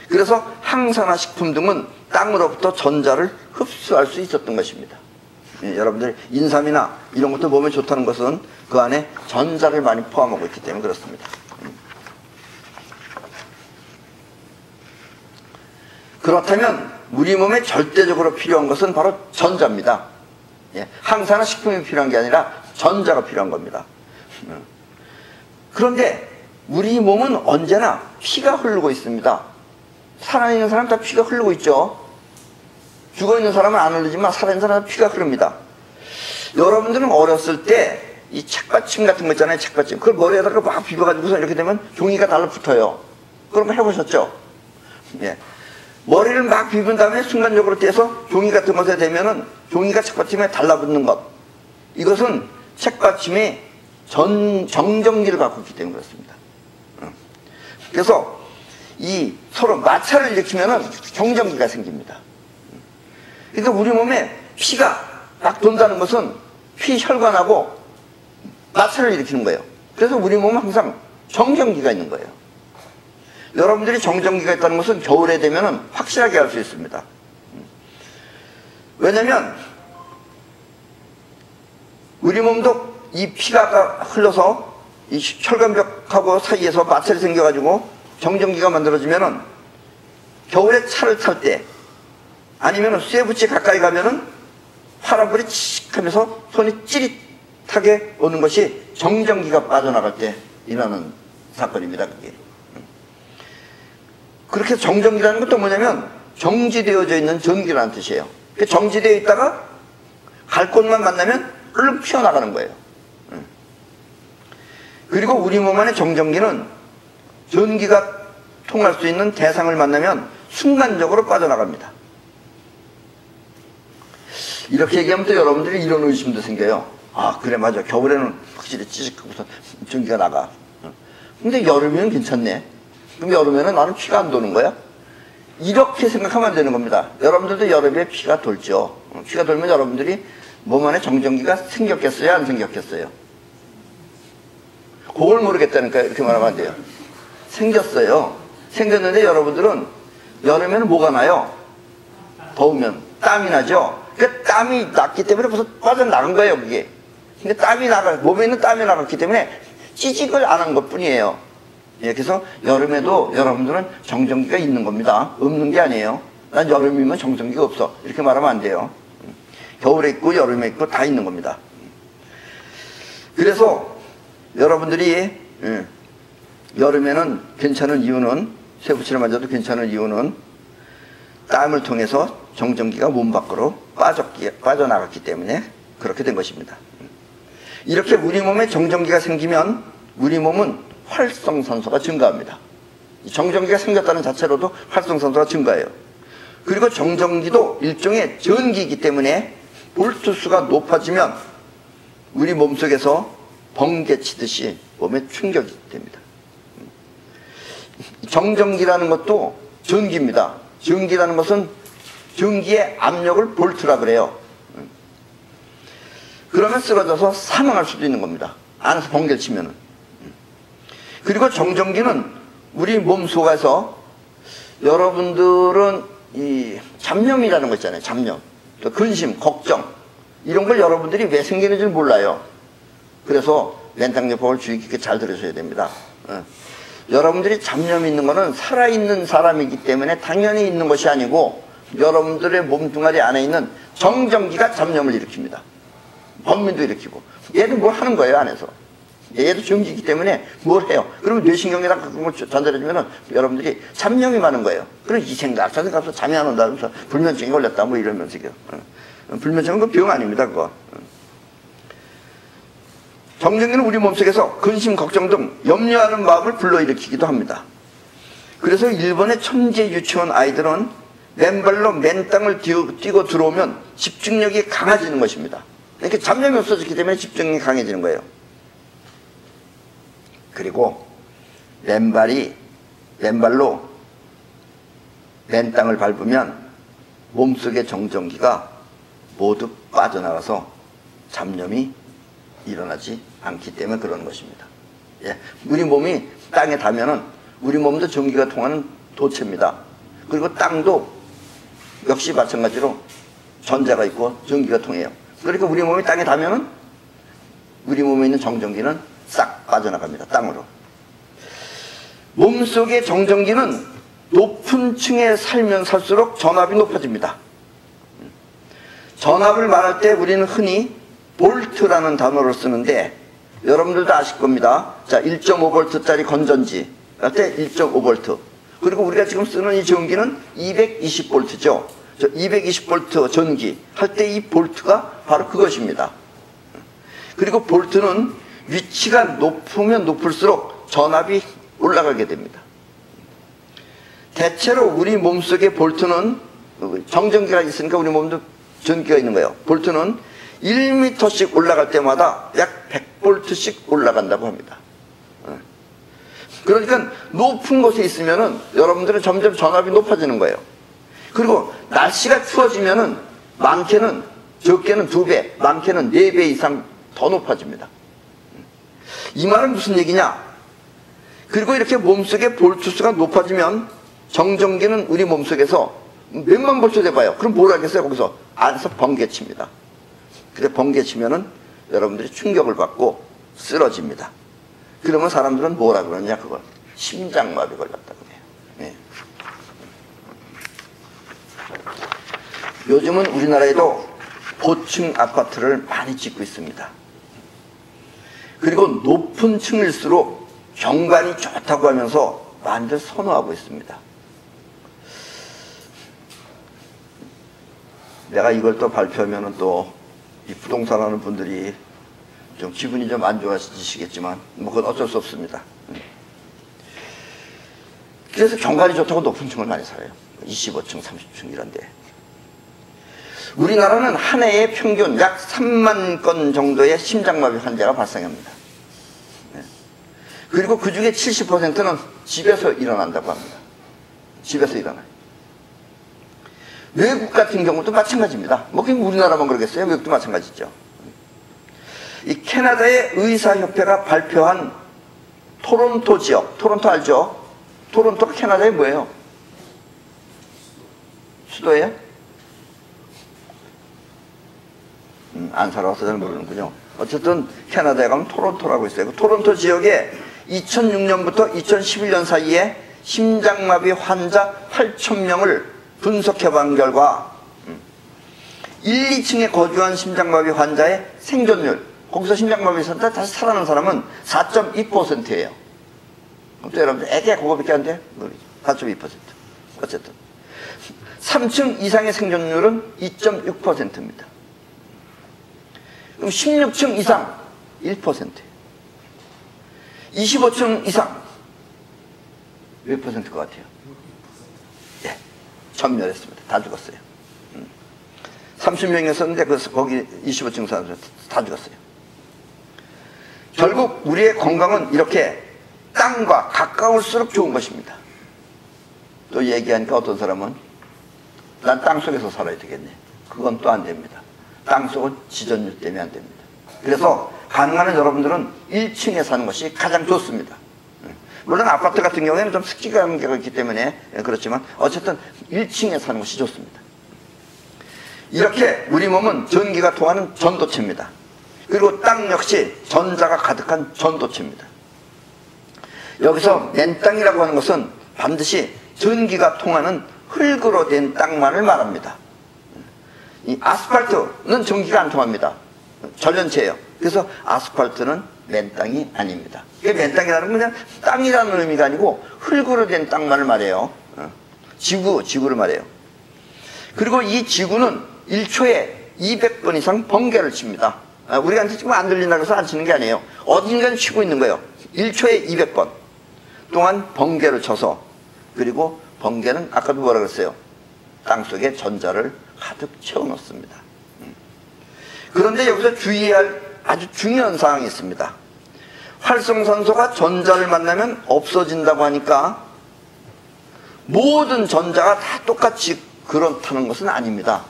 그래서 항산화 식품 등은 땅으로부터 전자를 흡수할 수 있었던 것입니다. 여러분들 인삼이나 이런 것도 몸에 좋다는 것은 그 안에 전자를 많이 포함하고 있기 때문에 그렇습니다. 그렇다면 우리 몸에 절대적으로 필요한 것은 바로 전자입니다. 예, 항산화 식품이 필요한 게 아니라 전자가 필요한 겁니다. 그런데 우리 몸은 언제나 피가 흐르고 있습니다. 살아있는 사람 다 피가 흐르고 있죠. 죽어있는 사람은 안 흐르지만 살아있는 사람은 피가 흐릅니다. 여러분들은 어렸을 때 이 책받침 같은 거 있잖아요. 책받침. 그걸 머리에다가 막 비벼가지고서 이렇게 되면 종이가 달라붙어요. 그런 거 해보셨죠? 예. 머리를 막 비빈 다음에 순간적으로 떼서 종이 같은 것에 대면은 종이가 책받침에 달라붙는 것. 이것은 책받침이 정전기를 갖고 있기 때문에 그렇습니다. 그래서 이 서로 마찰을 일으키면은 정전기가 생깁니다. 그러니까 우리 몸에 피가 막 돈다는 것은 피 혈관하고 마찰을 일으키는 거예요. 그래서 우리 몸은 항상 정전기가 있는 거예요. 여러분들이 정전기가 있다는 것은 겨울에 되면은 확실하게 알 수 있습니다. 왜냐면 우리 몸도 이 피가 흘러서 이 혈관벽하고 사이에서 마찰이 생겨가지고 정전기가 만들어지면은 겨울에 차를 탈 때 아니면은 쇠붙이 가까이 가면은 파란불이 칙 하면서 손이 찌릿하게 오는 것이 정전기가 빠져나갈 때 일어나는 사건입니다. 그게. 그렇게 정전기라는 것도 뭐냐면 정지되어져 있는 전기라는 뜻이에요. 정지되어 있다가 갈 곳만 만나면 얼른 피어나가는 거예요. 그리고 우리 몸 안의 정전기는 전기가 통할 수 있는 대상을 만나면 순간적으로 빠져나갑니다. 이렇게 얘기하면 또 여러분들이 이런 의심도 생겨요. 아 그래 맞아, 겨울에는 확실히 찌직하고서 전기가 나가. 근데 여름에는 괜찮네. 그럼 여름에는 나는 피가 안 도는 거야? 이렇게 생각하면 안 되는 겁니다. 여러분들도 여름에 피가 돌죠. 피가 돌면 여러분들이 몸 안에 정전기가 생겼겠어요? 안 생겼겠어요? 그걸 모르겠다니까요. 이렇게 말하면 안 돼요. 생겼어요. 생겼는데 여러분들은 여름에는 뭐가 나요? 더우면 땀이 나죠. 그 땀이 났기 때문에 벌써 빠져나간 거예요, 그게. 근데 몸에 있는 땀이 나갔기 때문에 찌직을 안 한 것 뿐이에요. 예, 그래서 여름에도 여러분들은 정전기가 있는 겁니다. 없는 게 아니에요. 난 여름이면 정전기가 없어. 이렇게 말하면 안 돼요. 겨울에 있고 여름에 있고 다 있는 겁니다. 그래서 여러분들이 여름에는 괜찮은 이유는, 쇠붙이를 만져도 괜찮은 이유는 땀을 통해서 정전기가 몸 밖으로 빠져나갔기 때문에 그렇게 된 것입니다. 이렇게 우리 몸에 정전기가 생기면 우리 몸은 활성산소가 증가합니다. 정전기가 생겼다는 자체로도 활성산소가 증가해요. 그리고 정전기도 일종의 전기이기 때문에 볼트수가 높아지면 우리 몸속에서 번개 치듯이 몸에 충격이 됩니다. 정전기라는 것도 전기입니다. 전기라는 것은 전기의 압력을 볼트라 그래요. 그러면 쓰러져서 사망할 수도 있는 겁니다. 안에서 번개를 치면은. 그리고 정전기는 우리 몸 속에서 여러분들은 이 잡념이라는 거 있잖아요. 잡념. 또 근심, 걱정. 이런 걸 여러분들이 왜 생기는지 몰라요. 그래서 멘탈요법을 주의 깊게 잘 들으셔야 됩니다. 여러분들이 잡념이 있는 거는 살아있는 사람이기 때문에 당연히 있는 것이 아니고 여러분들의 몸뚱아리 안에 있는 정전기가 잡념을 일으킵니다. 범민도 일으키고. 얘도 뭘 하는 거예요, 안에서. 얘도 전기이기 때문에 뭘 해요. 그러면 뇌신경에다 그런 걸 전달해주면 여러분들이 잡념이 많은 거예요. 그럼 이 생각, 저 생각해서 잠이 안 온다 그러면서 불면증이 걸렸다 뭐 이러면서. 불면증은 그 병 아닙니다, 그거. 정전기는 우리 몸속에서 근심, 걱정 등 염려하는 마음을 불러일으키기도 합니다. 그래서 일본의 천재 유치원 아이들은 맨발로 맨 땅을 뛰고 들어오면 집중력이 강해지는 것입니다. 이렇게 잡념이 없어졌기 때문에 집중력이 강해지는 거예요. 그리고 맨발로 맨 땅을 밟으면 몸속의 정전기가 모두 빠져나가서 잡념이 일어나지 않기 때문에 그러는 것입니다. 예. 우리 몸이 땅에 닿으면은 우리 몸도 전기가 통하는 도체입니다. 그리고 땅도 역시 마찬가지로 전자가 있고 전기가 통해요. 그러니까 우리 몸이 땅에 닿으면은 우리 몸에 있는 정전기는 싹 빠져나갑니다. 땅으로. 몸속의 정전기는 높은 층에 살면 살수록 전압이 높아집니다. 전압을 말할 때 우리는 흔히 볼트라는 단어를 쓰는데 여러분들도 아실 겁니다. 자, 1.5V짜리 건전지 할 때 1.5V. 그리고 우리가 지금 쓰는 이 전기는 220V죠. 220V 전기 할 때 이 볼트가 바로 그것입니다. 그리고 볼트는 위치가 높으면 높을수록 전압이 올라가게 됩니다. 대체로 우리 몸속에 볼트는 정전기가 있으니까 우리 몸도 전기가 있는 거예요. 볼트는 1m씩 올라갈 때마다 약 100V씩 올라간다고 합니다. 그러니까 높은 곳에 있으면은 여러분들은 점점 전압이 높아지는 거예요. 그리고 날씨가 추워지면은 많게는, 적게는 2배, 많게는 4배 이상 더 높아집니다. 이 말은 무슨 얘기냐? 그리고 이렇게 몸속의 볼트수가 높아지면 정전기는 우리 몸속에서 몇만 볼트 돼봐요. 그럼 뭘 하겠어요? 거기서 안에서 번개칩니다. 그래 번개치면은 여러분들이 충격을 받고 쓰러집니다. 그러면 사람들은 뭐라 그러냐? 그걸 심장마비 걸렸다고 해요. 네. 요즘은 우리나라에도 고층 아파트를 많이 짓고 있습니다. 그리고 높은 층일수록 경관이 좋다고 하면서 많이들 선호하고 있습니다. 내가 이걸 또 발표하면은 또 이 부동산 하는 분들이 좀 기분이 좀 안 좋아지시겠지만 뭐 그건 어쩔 수 없습니다. 그래서 경관이 좋다고 높은 층을 많이 살아요. 25층, 30층 이런데. 우리나라는 한 해에 평균 약 3만 건 정도의 심장마비 환자가 발생합니다. 그리고 그 중에 70%는 집에서 일어난다고 합니다. 집에서 일어나요. 외국 같은 경우도 마찬가지입니다. 뭐 그냥 우리나라만 그러겠어요? 외국도 마찬가지죠. 이 캐나다의 의사협회가 발표한 토론토 지역, 토론토 알죠? 토론토가 캐나다에 뭐예요? 수도예요? 안 살아서 잘 모르는군요. 어쨌든 캐나다에 가면 토론토라고 있어요. 그 토론토 지역에 2006년부터 2011년 사이에 심장마비 환자 8,000명을 분석해본 결과 1, 2층에 거주한 심장마비 환자의 생존율, 거기서 심장마비 환자 다시 살아난 사람은 4.2%예요. 그럼 또 여러분들 애게 그거밖에 안 돼? 4.2%. 어쨌든 3층 이상의 생존율은 2.6%입니다. 그럼 16층 이상 1%예요. 25층 이상 몇 퍼센트 것 같아요? 예, 전멸했습니다. 다 죽었어요. 30명이었는데 거기 25층 사람들 다 죽었어요. 결국 우리의 건강은 이렇게 땅과 가까울수록 좋은 것입니다. 또 얘기하니까 어떤 사람은 난 땅속에서 살아야 되겠네. 그건 또 안 됩니다. 땅속은 지전율 때문에 안 됩니다. 그래서 가능한 여러분들은 1층에 사는 것이 가장 좋습니다. 물론 아파트 같은 경우에는 좀 습기 관계가 있기 때문에 그렇지만 어쨌든 1층에 사는 것이 좋습니다. 이렇게 우리 몸은 전기가 통하는 전도체입니다. 그리고 땅 역시 전자가 가득한 전도체입니다. 여기서 맨땅이라고 하는 것은 반드시 전기가 통하는 흙으로 된 땅만을 말합니다. 이 아스팔트는 전기가 안 통합니다. 전련체예요. 그래서 아스팔트는 맨땅이 아닙니다. 맨땅이라는 건 그냥 땅이라는 의미가 아니고 흙으로 된 땅만을 말해요. 지구를 말해요. 그리고 이 지구는 1초에 200번 이상 번개를 칩니다. 우리가 지금 안 들린다고 해서 안 치는 게 아니에요. 어딘가는 치고 있는 거예요. 1초에 200번 동안 번개를 쳐서, 그리고 번개는 아까도 뭐라 그랬어요? 땅속에 전자를 가득 채워놓습니다. 그런데 여기서 주의해야 할 아주 중요한 사항이 있습니다. 활성산소가 전자를 만나면 없어진다고 하니까 모든 전자가 다 똑같이 그렇다는 것은 아닙니다.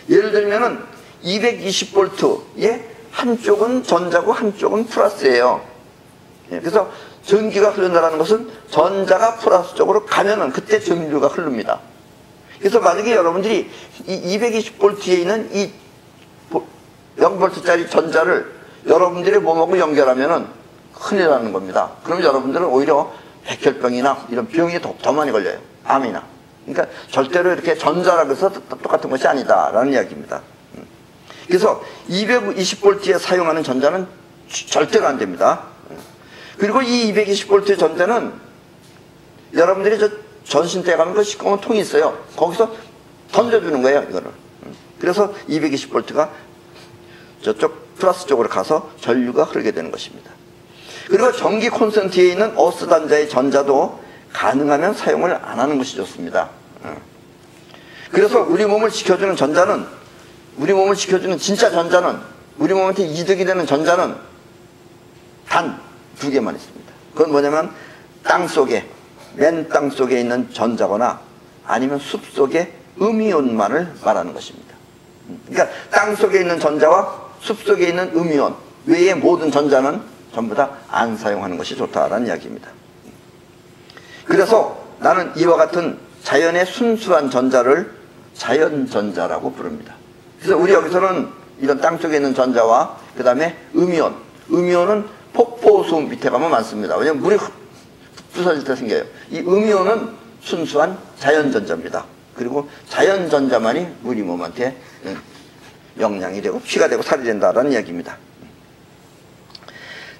예를 들면은 220V에 한쪽은 전자고 한쪽은 플러스예요. 그래서 전기가 흐른다는 것은 전자가 플러스 쪽으로 가면은 그때 전류가 흐릅니다. 그래서 만약에 여러분들이 이 220V에 있는 이 0V짜리 전자를 여러분들의 몸하고 연결하면은 큰일 나는 겁니다. 그럼 여러분들은 오히려 백혈병이나 이런 병이 더 많이 걸려요. 암이나. 그러니까 절대로 이렇게 전자라고 해서 똑같은 것이 아니다라는 이야기입니다. 그래서 220V에 사용하는 전자는 절대로 안 됩니다. 그리고 이 220V 전자는 여러분들이 저 전신대 가면 그 시꺼먼 통이 있어요. 거기서 던져주는 거예요, 이거를. 그래서 220V가 저쪽 플러스 쪽으로 가서 전류가 흐르게 되는 것입니다. 그리고 전기 콘센트에 있는 어스 단자의 전자도 가능하면 사용을 안 하는 것이 좋습니다. 그래서 우리 몸을 지켜주는 전자는, 우리 몸을 지켜주는 진짜 전자는, 우리 몸한테 이득이 되는 전자는 단 2개만 있습니다. 그건 뭐냐면 땅속에, 맨 땅속에 있는 전자거나 아니면 숲속의 음이온만을 말하는 것입니다. 그러니까 땅속에 있는 전자와 숲속에 있는 음이온 외의 모든 전자는 전부 다 안 사용하는 것이 좋다라는 이야기입니다. 그래서 나는 이와 같은 자연의 순수한 전자를 자연전자라고 부릅니다. 그래서 우리 여기서는 이런 땅속에 있는 전자와 그 다음에 음이온, 음이온은 폭포수 밑에 가면 많습니다. 왜냐하면 물이 부서질 때 생겨요. 이 음이온은 순수한 자연전자입니다. 그리고 자연전자만이 우리 몸한테 영양이 되고 피가 되고 살이 된다라는 이야기입니다.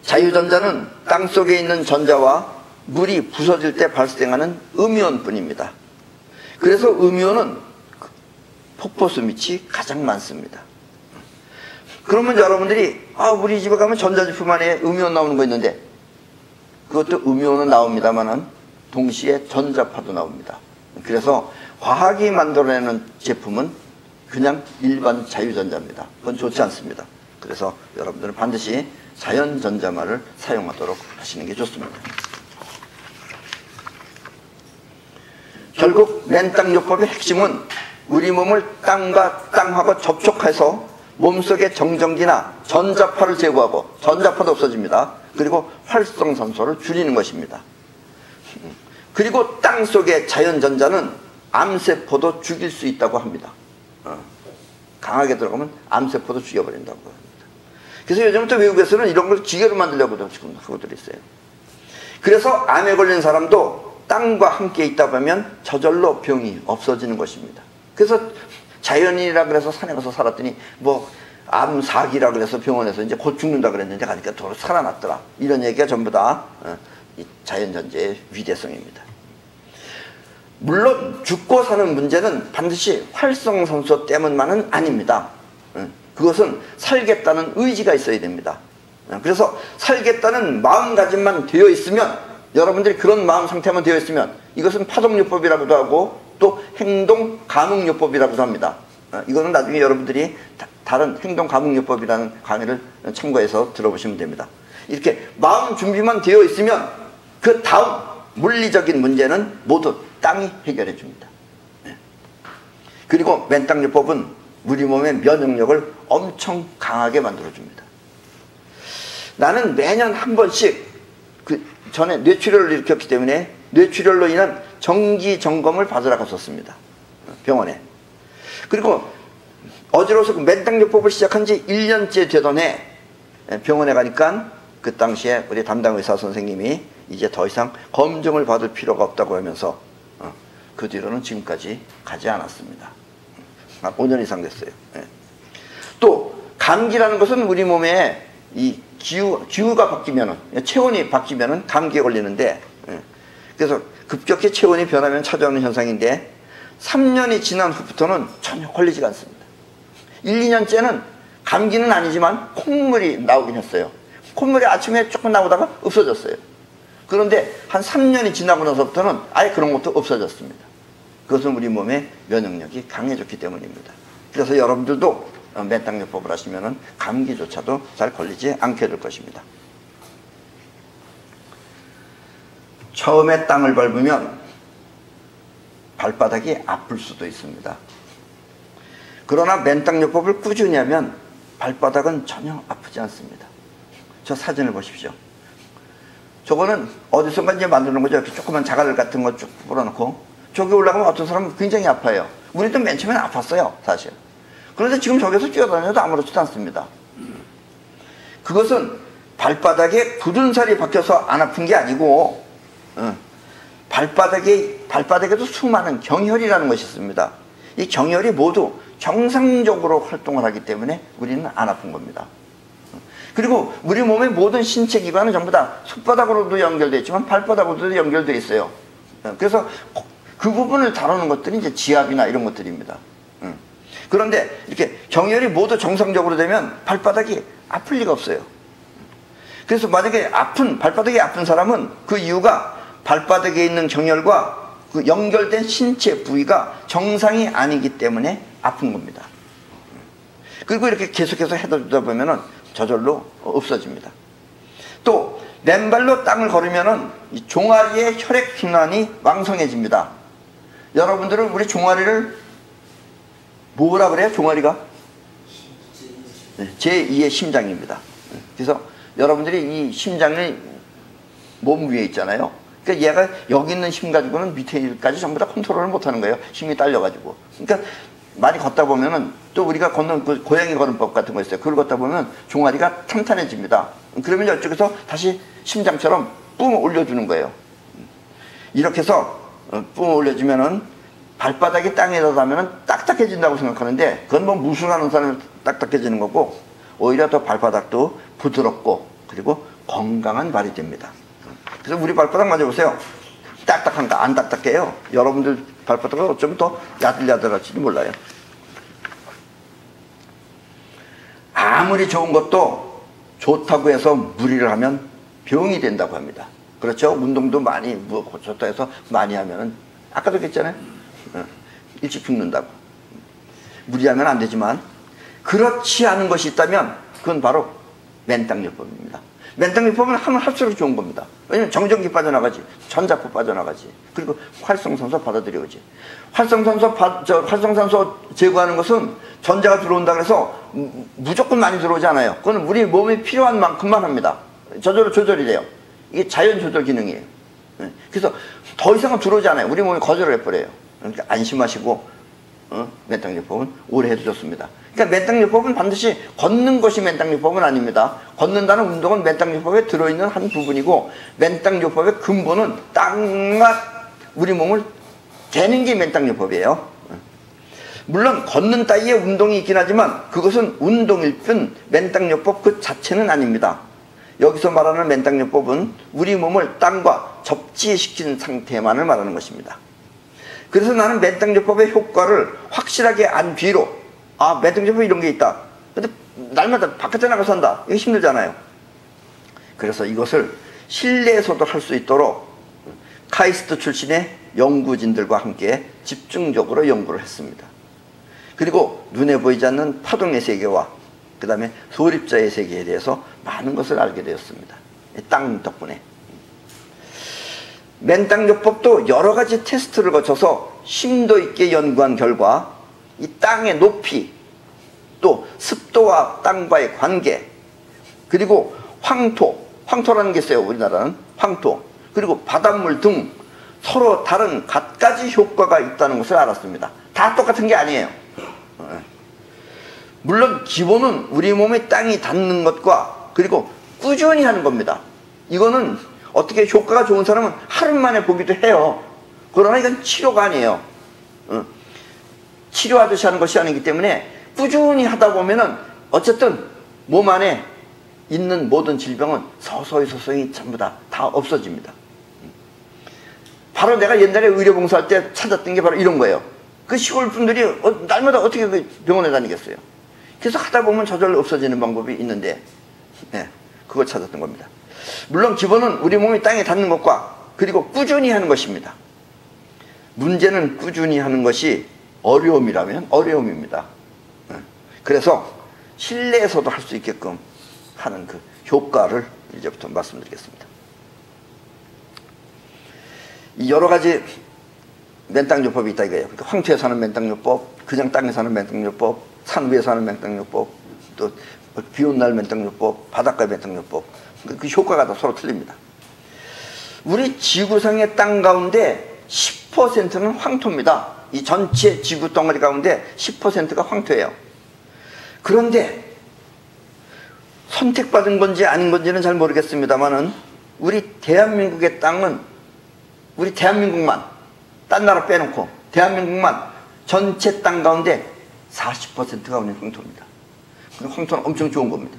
자유전자는 땅속에 있는 전자와 물이 부서질 때 발생하는 음이온뿐입니다. 그래서 음이온은 폭포수 밑이 가장 많습니다. 그러면 여러분들이 우리 집에 가면 전자제품 안에 음이온 나오는 거 있는데, 그것도 음이온은 나옵니다만은 동시에 전자파도 나옵니다. 그래서 화학이 만들어내는 제품은 그냥 일반 자유전자입니다. 그건 좋지 않습니다. 그래서 여러분들은 반드시 자연전자만을 사용하도록 하시는 게 좋습니다. 결국 맨땅요법의 핵심은 우리 몸을 땅하고 접촉해서 몸속의 정전기나 전자파를 제거하고, 전자파도 없어집니다. 그리고 활성산소를 줄이는 것입니다. 그리고 땅속의 자연전자는 암세포도 죽일 수 있다고 합니다. 강하게 들어가면 암세포도 죽여버린다고 합니다. 그래서 요즘부터 외국에서는 이런 걸 기계로 만들려고도 지금 하고들 있어요. 그래서 암에 걸린 사람도 땅과 함께 있다 보면 저절로 병이 없어지는 것입니다. 그래서 자연인이라 그래서 산에 가서 살았더니 암사기라 그래서 병원에서 이제 곧 죽는다 그랬는데 가니까 또 살아났더라. 이런 얘기가 전부 다 자연전자의 위대성입니다. 물론 죽고 사는 문제는 반드시 활성산소 때문만은 아닙니다. 그것은 살겠다는 의지가 있어야 됩니다. 그래서 살겠다는 마음가짐만 되어 있으면, 여러분들이 그런 마음 상태만 되어 있으면, 이것은 파동요법이라고도 하고 또 행동감흥요법이라고도 합니다. 이거는 나중에 여러분들이 다른 행동감흥요법이라는 강의를 참고해서 들어보시면 됩니다. 이렇게 마음 준비만 되어 있으면 그 다음 물리적인 문제는 모두 땅이 해결해 줍니다. 그리고 맨땅요법은 우리 몸의 면역력을 엄청 강하게 만들어 줍니다. 나는 매년 한 번씩 전에 뇌출혈을 일으켰기 때문에 뇌출혈로 인한 정기 점검을 받으러 갔었습니다. 병원에. 그리고 어지러워서 맨땅요법을 시작한 지 1년째 되던 해 병원에 가니까 그 당시에 우리 담당 의사 선생님이 이제 더 이상 검정을 받을 필요가 없다고 하면서 그 뒤로는 지금까지 가지 않았습니다. 5년 이상 됐어요. 또 감기라는 것은 우리 몸에 이 기후가 바뀌면은, 체온이 바뀌면은 감기에 걸리는데, 그래서 급격히 체온이 변하면 찾아오는 현상인데 3년이 지난 후부터는 전혀 걸리지가 않습니다. 1, 2년째는 감기는 아니지만 콧물이 나오긴 했어요. 콧물이 아침에 조금 나오다가 없어졌어요. 그런데 한 3년이 지나고 나서부터는 아예 그런 것도 없어졌습니다. 그것은 우리 몸의 면역력이 강해졌기 때문입니다. 그래서 여러분들도 맨땅요법을 하시면 감기조차도 잘 걸리지 않게 될 것입니다. 처음에 땅을 밟으면 발바닥이 아플 수도 있습니다. 그러나 맨땅요법을 꾸준히 하면 발바닥은 전혀 아프지 않습니다. 저 사진을 보십시오. 저거는 어디선가 이제 만드는 거죠. 이렇게 조그만 자갈 같은 거 쭉 뿌려놓고 저기 올라가면 어떤 사람은 굉장히 아파요. 우리도 맨 처음엔 아팠어요, 사실. 그런데 지금 저기서 뛰어다녀도 아무렇지도 않습니다. 그것은 발바닥에 굳은 살이 박혀서 안 아픈 게 아니고 발바닥에도 수많은 경혈이라는 것이 있습니다. 이 경혈이 모두 정상적으로 활동을 하기 때문에 우리는 안 아픈 겁니다. 그리고 우리 몸의 모든 신체 기관은 전부 다 손바닥으로도 연결되어 있지만 발바닥으로도 연결되어 있어요. 그래서 그 부분을 다루는 것들이 이제 지압이나 이런 것들입니다. 그런데 이렇게 경혈이 모두 정상적으로 되면 발바닥이 아플 리가 없어요. 그래서 만약에 발바닥이 아픈 사람은 그 이유가 발바닥에 있는 경혈과 그 연결된 신체 부위가 정상이 아니기 때문에 아픈 겁니다. 그리고 이렇게 계속해서 해주다 보면은 저절로 없어집니다. 또 맨발로 땅을 걸으면은 이 종아리의 혈액 순환이 왕성해집니다. 여러분들은 우리 종아리를 뭐라 그래요? 종아리가 제2의 심장입니다. 그래서 여러분들이 이 심장이 몸 위에 있잖아요. 그러니까 얘가 여기 있는 힘 가지고는 밑에까지 전부 다 컨트롤을 못하는 거예요. 힘이 딸려가지고. 그러니까 많이 걷다 보면은 또 우리가 걷는 그 고양이 걸음법 같은 거 있어요. 그걸 걷다 보면 종아리가 탄탄해집니다. 그러면 이쪽에서 다시 심장처럼 뿜 올려주는 거예요. 이렇게 해서 뿜 올려주면은 발바닥이 땅에 닿으면은 딱딱해진다고 생각하는데 그건 뭐 무술하는 사람이 딱딱해지는 거고 오히려 더 발바닥도 부드럽고 그리고 건강한 발이 됩니다. 그래서 우리 발바닥 만져보세요. 딱딱한가? 안 딱딱해요. 여러분들 발바닥은 어쩌면 더 야들야들할지도 몰라요. 아무리 좋은 것도 좋다고 해서 무리를 하면 병이 된다고 합니다. 그렇죠? 운동도 많이 좋다 해서 많이 하면은 아까도 그랬잖아요. 일찍 죽는다고. 무리하면 안 되지만 그렇지 않은 것이 있다면 그건 바로 맨땅요법입니다. 맨땅요법은 하면 할수록 좋은 겁니다. 왜냐면 정전기 빠져나가지, 전자포 빠져나가지, 그리고 활성산소 받아들여오지. 활성산소 제거하는 것은 전자가 들어온다 그래서 무조건 많이 들어오지 않아요. 그건 우리 몸에 필요한 만큼만 합니다. 저절로 조절이 돼요. 이게 자연 조절 기능이에요. 그래서 더 이상은 들어오지 않아요. 우리 몸이 거절을 해버려요. 그러니까 안심하시고 맨땅요법은 오래 해도 좋습니다. 그러니까 맨땅요법은 반드시 걷는 것이 맨땅요법은 아닙니다. 걷는다는 운동은 맨땅요법에 들어있는 한 부분이고 맨땅요법의 근본은 땅과 우리 몸을 대는 게 맨땅요법이에요. 물론 걷는 따위의 운동이 있긴 하지만 그것은 운동일 뿐 맨땅요법 그 자체는 아닙니다. 여기서 말하는 맨땅요법은 우리 몸을 땅과 접지시킨 상태만을 말하는 것입니다. 그래서 나는 맨땅요법의 효과를 확실하게 안 뒤로 맨땅요법에 이런 게 있다. 근데 날마다 바깥에 나가서 한다. 이거 힘들잖아요. 그래서 이것을 실내에서도 할 수 있도록 카이스트 출신의 연구진들과 함께 집중적으로 연구를 했습니다. 그리고 눈에 보이지 않는 파동의 세계와 그 다음에 소립자의 세계에 대해서 많은 것을 알게 되었습니다. 땅 덕분에. 맨땅요법도 여러 가지 테스트를 거쳐서 심도 있게 연구한 결과 이 땅의 높이, 또 습도와 땅과의 관계, 그리고 황토라는 게 있어요. 우리나라는 황토, 그리고 바닷물 등 서로 다른 갖가지 효과가 있다는 것을 알았습니다. 다 똑같은 게 아니에요. 물론 기본은 우리 몸에 땅이 닿는 것과 그리고 꾸준히 하는 겁니다. 이거는 어떻게 효과가 좋은 사람은 하루 만에 보기도 해요. 그러나 이건 치료가 아니에요. 치료하듯이 하는 것이 아니기 때문에 꾸준히 하다 보면은 어쨌든 몸 안에 있는 모든 질병은 서서히 전부 다 없어집니다. 바로 내가 옛날에 의료봉사할 때 찾았던 게 바로 이런 거예요. 그 시골 분들이 날마다 어떻게 병원에 다니겠어요. 그래서 하다 보면 저절로 없어지는 방법이 있는데 그걸 찾았던 겁니다. 물론 기본은 우리 몸이 땅에 닿는 것과 그리고 꾸준히 하는 것입니다. 문제는 꾸준히 하는 것이 어려움이라면 어려움입니다. 그래서 실내에서도 할 수 있게끔 하는 그 효과를 이제부터 말씀드리겠습니다. 이 여러 가지 맨땅요법이 있다 이거예요. 그러니까 황토에 사는 맨땅요법, 그냥 땅에 사는 맨땅요법, 산 위에 사는 맨땅요법, 또 비 온 날 맨땅요법, 바닷가 맨땅요법. 그 효과가 다 서로 틀립니다. 우리 지구상의 땅 가운데 10%는 황토입니다. 이 전체 지구 덩어리 가운데 10%가 황토예요. 그런데 선택받은 건지 아닌 건지는 잘 모르겠습니다만은 우리 대한민국의 땅은 우리 대한민국만, 딴 나라 빼놓고 대한민국만 전체 땅 가운데 40%가 오는 황토입니다. 황토는 엄청 좋은 겁니다.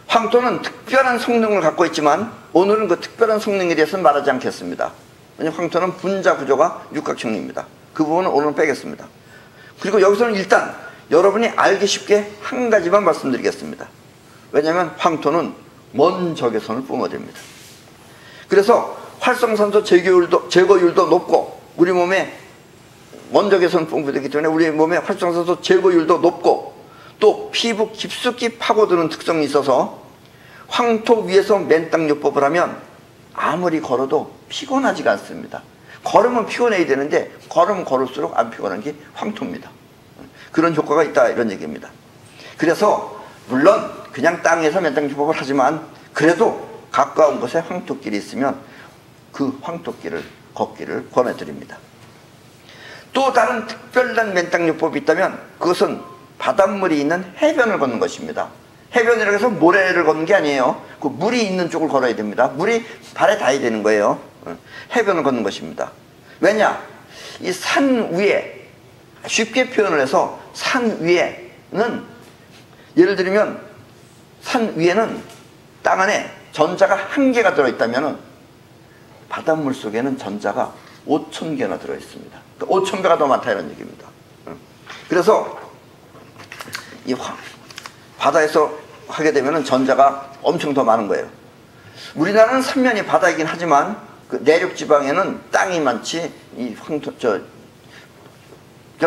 황토는 특별한 성능을 갖고 있지만 오늘은 그 특별한 성능에 대해서는 말하지 않겠습니다. 왜냐하면 황토는 분자 구조가 육각형입니다. 그 부분은 오늘 빼겠습니다. 그리고 여기서는 일단 여러분이 알기 쉽게 한 가지만 말씀드리겠습니다. 왜냐하면 황토는 먼 적외선을 뿜어댑니다. 그래서 활성산소 제거율도 높고 우리 몸에 먼 적외선을 뿜어대기 때문에 우리 몸에 활성산소 제거율도 높고 또 피부 깊숙이 파고드는 특성이 있어서 황토 위에서 맨땅요법을 하면 아무리 걸어도 피곤하지가 않습니다. 걸으면 피곤해야 되는데 걸으면 걸을수록 안 피곤한 게 황토입니다. 그런 효과가 있다 이런 얘기입니다. 그래서 물론 그냥 땅에서 맨땅요법을 하지만 그래도 가까운 곳에 황토길이 있으면 그 황토길을 걷기를 권해드립니다. 또 다른 특별한 맨땅요법이 있다면 그것은 바닷물이 있는 해변을 걷는 것입니다. 해변이라고 해서 모래를 걷는 게 아니에요. 그 물이 있는 쪽을 걸어야 됩니다. 물이 발에 닿아야 되는 거예요. 해변을 걷는 것입니다. 왜냐? 이 산 위에, 쉽게 표현을 해서 산 위에는, 예를 들면 산 위에는 땅 안에 전자가 1개가 들어있다면 바닷물 속에는 전자가 5,000개나 들어있습니다. 5,000배가 더 많다 이런 얘기입니다. 그래서 이 바다에서 하게 되면 전자가 엄청 더 많은 거예요. 우리나라는 삼면이 바다이긴 하지만 그 내륙 지방에는 땅이 많지 이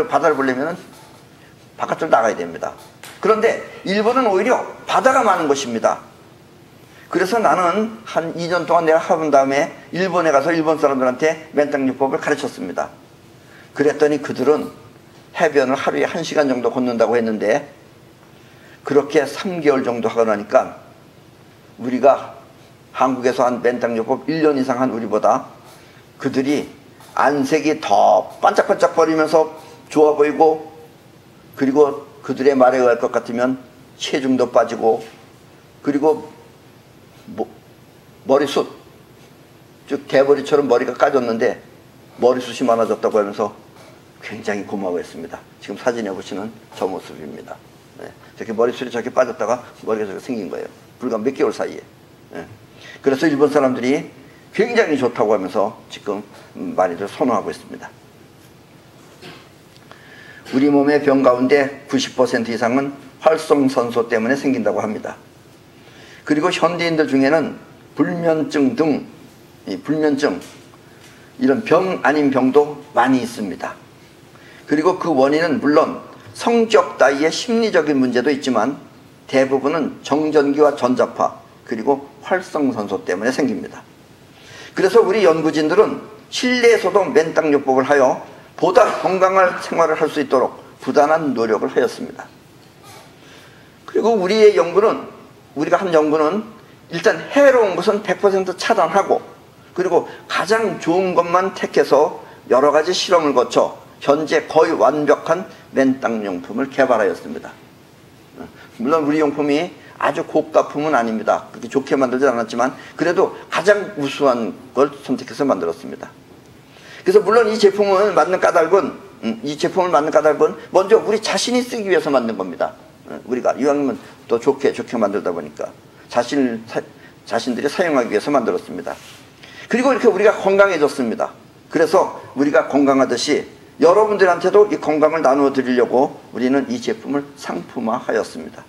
바다를 보려면 바깥으로 나가야 됩니다. 그런데 일본은 오히려 바다가 많은 것입니다. 그래서 나는 한 2년 동안 내가 해본 다음에 일본에 가서 일본 사람들한테 맨땅요법을 가르쳤습니다. 그랬더니 그들은 해변을 하루에 1시간 정도 걷는다고 했는데 그렇게 3개월 정도 하고 나니까 우리가 한국에서 한 맨땅요법 1년 이상 한 우리보다 그들이 안색이 더 반짝반짝거리면서 좋아 보이고 그리고 그들의 말에 의할 것 같으면 체중도 빠지고 그리고 머리숱 즉 대머리처럼 머리가 까졌는데 머리숱이 많아졌다고 하면서 굉장히 고마워했습니다. 지금 사진에 보시는 저 모습입니다. 네. 저렇게 머리숱이 저렇게 빠졌다가 머리가 저렇게 생긴 거예요. 불과 몇 개월 사이에. 네. 그래서 일본 사람들이 굉장히 좋다고 하면서 지금 많이들 선호하고 있습니다. 우리 몸의 병 가운데 90% 이상은 활성산소 때문에 생긴다고 합니다. 그리고 현대인들 중에는 불면증 등 불면증 이런 병 아닌 병도 많이 있습니다. 그리고 그 원인은 물론 성격 따위의 심리적인 문제도 있지만 대부분은 정전기와 전자파 그리고 활성산소 때문에 생깁니다. 그래서 우리 연구진들은 실내에서도 맨땅요법을 하여 보다 건강한 생활을 할 수 있도록 부단한 노력을 하였습니다. 그리고 우리가 한 연구는 일단 해로운 것은 100% 차단하고 그리고 가장 좋은 것만 택해서 여러 가지 실험을 거쳐 현재 거의 완벽한 맨땅용품을 개발하였습니다. 물론 우리 용품이 아주 고가품은 아닙니다. 그렇게 좋게 만들지 않았지만 그래도 가장 우수한 걸 선택해서 만들었습니다. 그래서 물론 이 제품을 만든 까닭은 먼저 우리 자신이 쓰기 위해서 만든 겁니다. 우리가 이왕이면 또 좋게 만들다 보니까 자신들이 사용하기 위해서 만들었습니다. 그리고 이렇게 우리가 건강해졌습니다. 그래서 우리가 건강하듯이 여러분들한테도 이 건강을 나누어 드리려고 우리는 이 제품을 상품화하였습니다.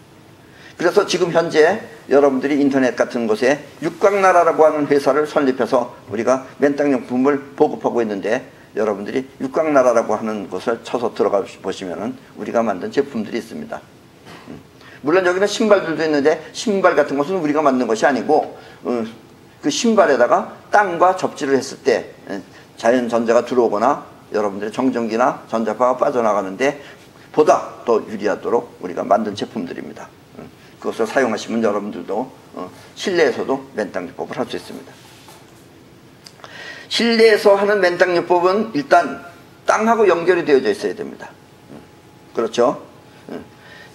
그래서 지금 현재 여러분들이 인터넷 같은 곳에 육각나라라고 하는 회사를 설립해서 우리가 맨땅용품을 보급하고 있는데 여러분들이 육각나라라고 하는 곳을 쳐서 들어가 보시면 우리가 만든 제품들이 있습니다. 물론 여기는 신발들도 있는데 신발 같은 것은 우리가 만든 것이 아니고 그 신발에다가 땅과 접지를 했을 때 자연 전자가 들어오거나 여러분들의 정전기나 전자파가 빠져나가는데 보다 더 유리하도록 우리가 만든 제품들입니다. 그것을 사용하시면 여러분들도 실내에서도 맨땅요법을 할 수 있습니다. 실내에서 하는 맨땅요법은 일단 땅하고 연결이 되어져 있어야 됩니다. 그렇죠?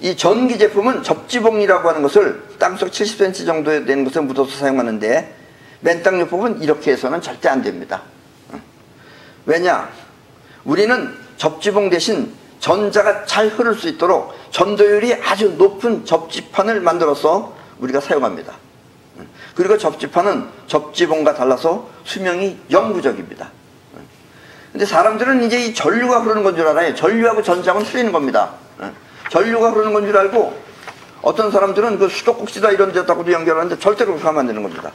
이 전기 제품은 접지봉이라고 하는 것을 땅속 70cm 정도 되는 것을 묻어서 사용하는데 맨땅요법은 이렇게 해서는 절대 안 됩니다. 왜냐? 우리는 접지봉 대신 전자가 잘 흐를 수 있도록 전도율이 아주 높은 접지판을 만들어서 우리가 사용합니다. 그리고 접지판은 접지봉과 달라서 수명이 영구적입니다. 근데 사람들은 이제 이 전류가 흐르는 건 줄 알아요. 전류하고 전자하고는 틀리는 겁니다. 전류가 흐르는 건 줄 알고 어떤 사람들은 그 수도꼭지다 이런 데다가도 연결하는데 절대로 그렇게 하면 안 되는 겁니다.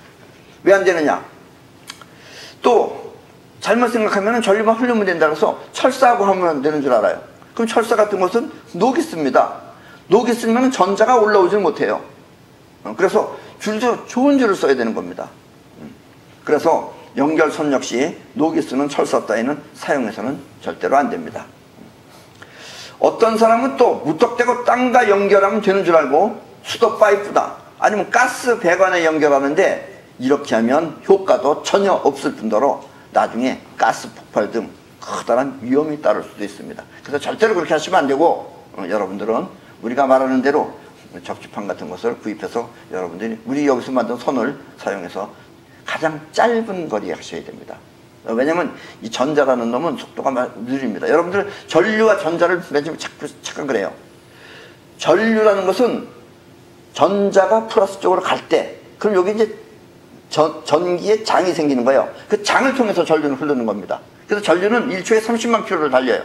왜 안 되느냐? 또 잘못 생각하면 전류만 흐르면 된다 그래서 철사하고 하면 되는 줄 알아요. 그럼 철사 같은 것은 녹이 씁니다. 녹이 쓰면 전자가 올라오질 못해요. 그래서 줄도 좋은 줄을 써야 되는 겁니다. 그래서 연결선 역시 녹이 쓰는 철사 따위는 사용해서는 절대로 안 됩니다. 어떤 사람은 또 무턱대고 땅과 연결하면 되는 줄 알고 수도 파이프다 아니면 가스 배관에 연결하는데 이렇게 하면 효과도 전혀 없을 뿐더러 나중에 가스 폭발 등 커다란 위험이 따를 수도 있습니다. 그래서 절대로 그렇게 하시면 안 되고 여러분들은 우리가 말하는 대로 접지판 같은 것을 구입해서 여러분들이 우리 여기서 만든 선을 사용해서 가장 짧은 거리에 하셔야 됩니다. 왜냐면 이 전자라는 놈은 속도가 느립니다. 여러분들 전류와 전자를 맨 처음에 자꾸 착각을 해요. 전류라는 것은 전자가 플러스 쪽으로 갈 때 그럼 여기 이제 전기에 장이 생기는 거예요. 그 장을 통해서 전류는 흐르는 겁니다. 그래서 전류는 1초에 30만 킬로를 달려요.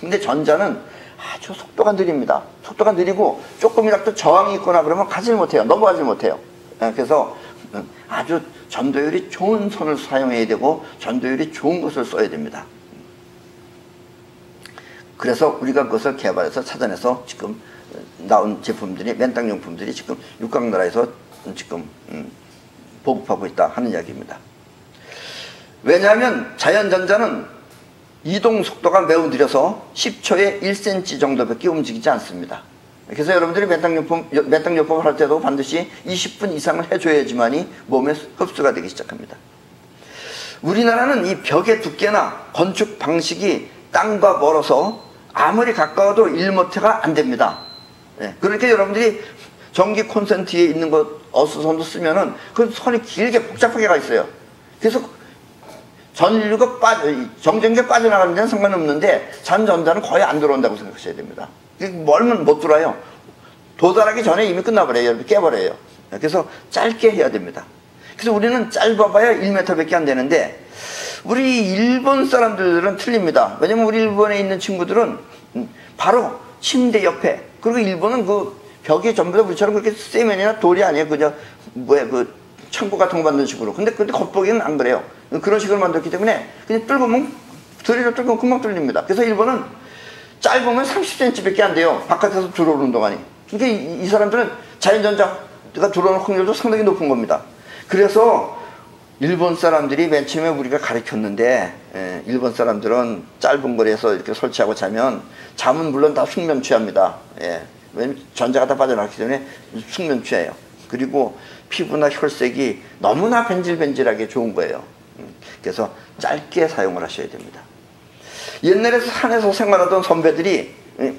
근데 전자는 아주 속도가 느립니다. 속도가 느리고 조금이라도 저항이 있거나 그러면 가질 못해요. 넘어가질 못해요. 그래서 아주 전도율이 좋은 선을 사용해야 되고 전도율이 좋은 것을 써야 됩니다. 그래서 우리가 그것을 개발해서 찾아내서 지금 나온 제품들이 맨땅용품들이 지금 육각나라에서 지금 보급하고 있다 하는 이야기입니다. 왜냐하면 자연전자는 이동 속도가 매우 느려서 10초에 1cm 정도밖에 움직이지 않습니다. 그래서 여러분들이 맨땅요법을 할 때도 반드시 20분 이상을 해줘야지만이 몸에 흡수가 되기 시작합니다. 우리나라는 이 벽의 두께나 건축 방식이 땅과 멀어서 아무리 가까워도 1m가 안 됩니다. 그러니까 여러분들이 전기 콘센트에 있는 것 어스선도 쓰면은 그 선이 길게 복잡하게 가 있어요. 그래서 전류가 정전기가 빠져나가는 데는 상관없는데 잔전자는 거의 안 들어온다고 생각하셔야 됩니다. 멀면 못 들어요. 도달하기 전에 이미 끝나버려요. 깨버려요. 그래서 짧게 해야 됩니다. 그래서 우리는 짧아봐야 1m밖에 안 되는데 우리 일본 사람들은 틀립니다. 왜냐면 우리 일본에 있는 친구들은 바로 침대 옆에 그리고 일본은 그 벽이 전부 다 우리처럼 그렇게 세면이나 돌이 아니에요. 그냥 그 창고 같은 거 만드는 식으로. 근데 겉보기는 안 그래요. 그런 식으로 만들었기 때문에 그냥 뚫으면 드릴로 뚫으면 금방 뚫립니다. 그래서 일본은 짧으면 30cm밖에 안 돼요. 바깥에서 들어오는 동안이. 그러니까 이 사람들은 자연전자가 들어오는 확률도 상당히 높은 겁니다. 그래서 일본 사람들이 맨 처음에 우리가 가르쳤는데 일본 사람들은 짧은 거리에서 이렇게 설치하고 자면 잠은 물론 다 숙면 취합니다. 왜냐면 전자가 다 빠져나갔기 때문에 숙면 취해요. 그리고 피부나 혈색이 너무나 벤질벤질하게 좋은 거예요. 그래서 짧게 사용을 하셔야 됩니다. 옛날에 산에서 생활하던 선배들이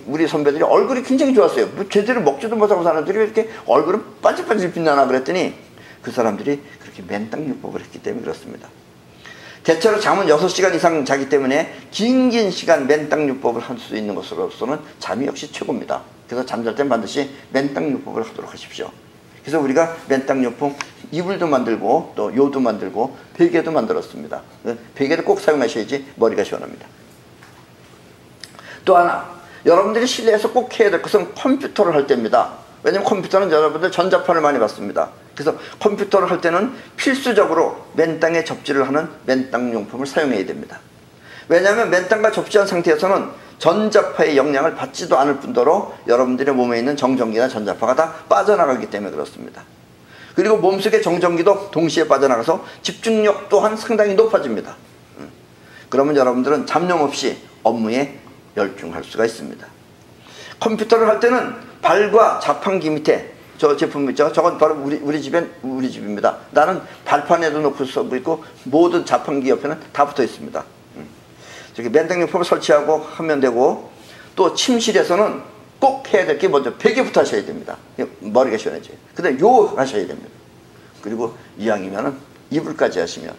우리 선배들이 얼굴이 굉장히 좋았어요. 뭐 제대로 먹지도 못하고 사람들이 왜 이렇게 얼굴은 반질반질 빛나나 그랬더니 그 사람들이 그렇게 맨땅요법을 했기 때문에 그렇습니다. 대체로 잠은 6시간 이상 자기 때문에 긴 시간 맨땅요법을 할 수 있는 것으로서는 잠이 역시 최고입니다. 그래서 잠잘 땐 반드시 맨땅요법을 하도록 하십시오. 그래서 우리가 맨땅요법 이불도 만들고 또 요도 만들고 베개도 만들었습니다. 베개를 꼭 사용하셔야지 머리가 시원합니다. 또 하나 여러분들이 실내에서 꼭 해야 될 것은 컴퓨터를 할 때입니다. 왜냐하면 컴퓨터는 여러분들 전자판을 많이 받습니다. 그래서 컴퓨터를 할 때는 필수적으로 맨땅에 접지를 하는 맨땅용품을 사용해야 됩니다. 왜냐하면 맨땅과 접지한 상태에서는 전자파의 영향을 받지도 않을 뿐더러 여러분들의 몸에 있는 정전기나 전자파가 다 빠져나가기 때문에 그렇습니다. 그리고 몸속의 정전기도 동시에 빠져나가서 집중력 또한 상당히 높아집니다. 그러면 여러분들은 잡념 없이 업무에 열중할 수가 있습니다. 컴퓨터를 할 때는 발과 자판기 밑에 저 제품 있죠? 저건 바로 우리 집입니다. 나는 발판에도 놓고 쓰고 있고 모든 자판기 옆에는 다 붙어 있습니다. 저기 맨땅용품을 설치하고 하면 되고 또 침실에서는 꼭 해야 될 게 먼저 베개부터 하셔야 됩니다. 머리가 시원해져요. 그 다음에 요 하셔야 됩니다. 그리고 이왕이면은 이불까지 하시면.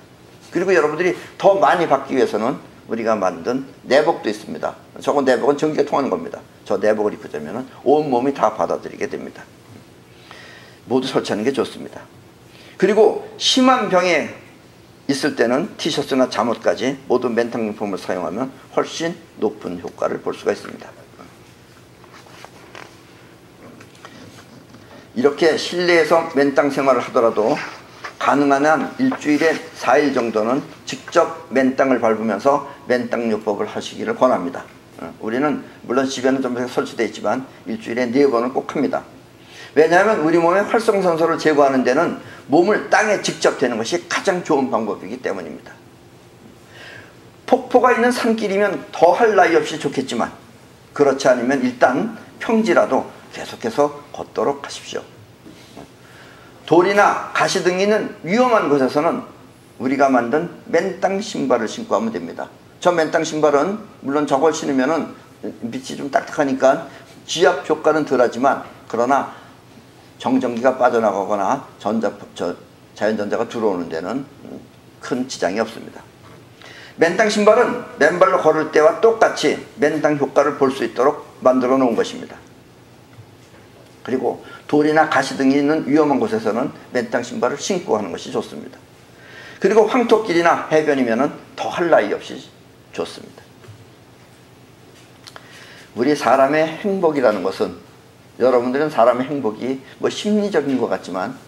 그리고 여러분들이 더 많이 받기 위해서는 우리가 만든 내복도 있습니다. 저거 내복은 전기가 통하는 겁니다. 저 내복을 입고 자면 온몸이 다 받아들이게 됩니다. 모두 설치하는 게 좋습니다. 그리고 심한 병에 있을 때는 티셔츠나 잠옷까지 모두 맨땅용품을 사용하면 훨씬 높은 효과를 볼 수가 있습니다. 이렇게 실내에서 맨땅 생활을 하더라도 가능한 한 일주일에 4일 정도는 직접 맨땅을 밟으면서 맨땅요법을 하시기를 권합니다. 우리는 물론 집에는 좀 설치되어 있지만 일주일에 4번을 꼭 합니다. 왜냐하면 우리 몸의 활성산소를 제거하는 데는 몸을 땅에 직접 대는 것이 가장 좋은 방법이기 때문입니다. 폭포가 있는 산길이면 더할 나위 없이 좋겠지만 그렇지 않으면 일단 평지라도 계속해서 걷도록 하십시오. 돌이나 가시 등이 있는 위험한 곳에서는 우리가 만든 맨땅 신발을 신고 하면 됩니다. 저 맨땅 신발은 물론 저걸 신으면은 밑이 좀 딱딱하니까 지압 효과는 덜하지만 그러나 정전기가 빠져나가거나 자연전자가 들어오는 데는 큰 지장이 없습니다. 맨땅 신발은 맨발로 걸을 때와 똑같이 맨땅 효과를 볼 수 있도록 만들어 놓은 것입니다. 그리고 돌이나 가시 등이 있는 위험한 곳에서는 맨땅 신발을 신고 하는 것이 좋습니다. 그리고 황토길이나 해변이면 더할 나위 없이 좋습니다. 우리 사람의 행복이라는 것은 여러분들은 사람의 행복이 뭐 심리적인 것 같지만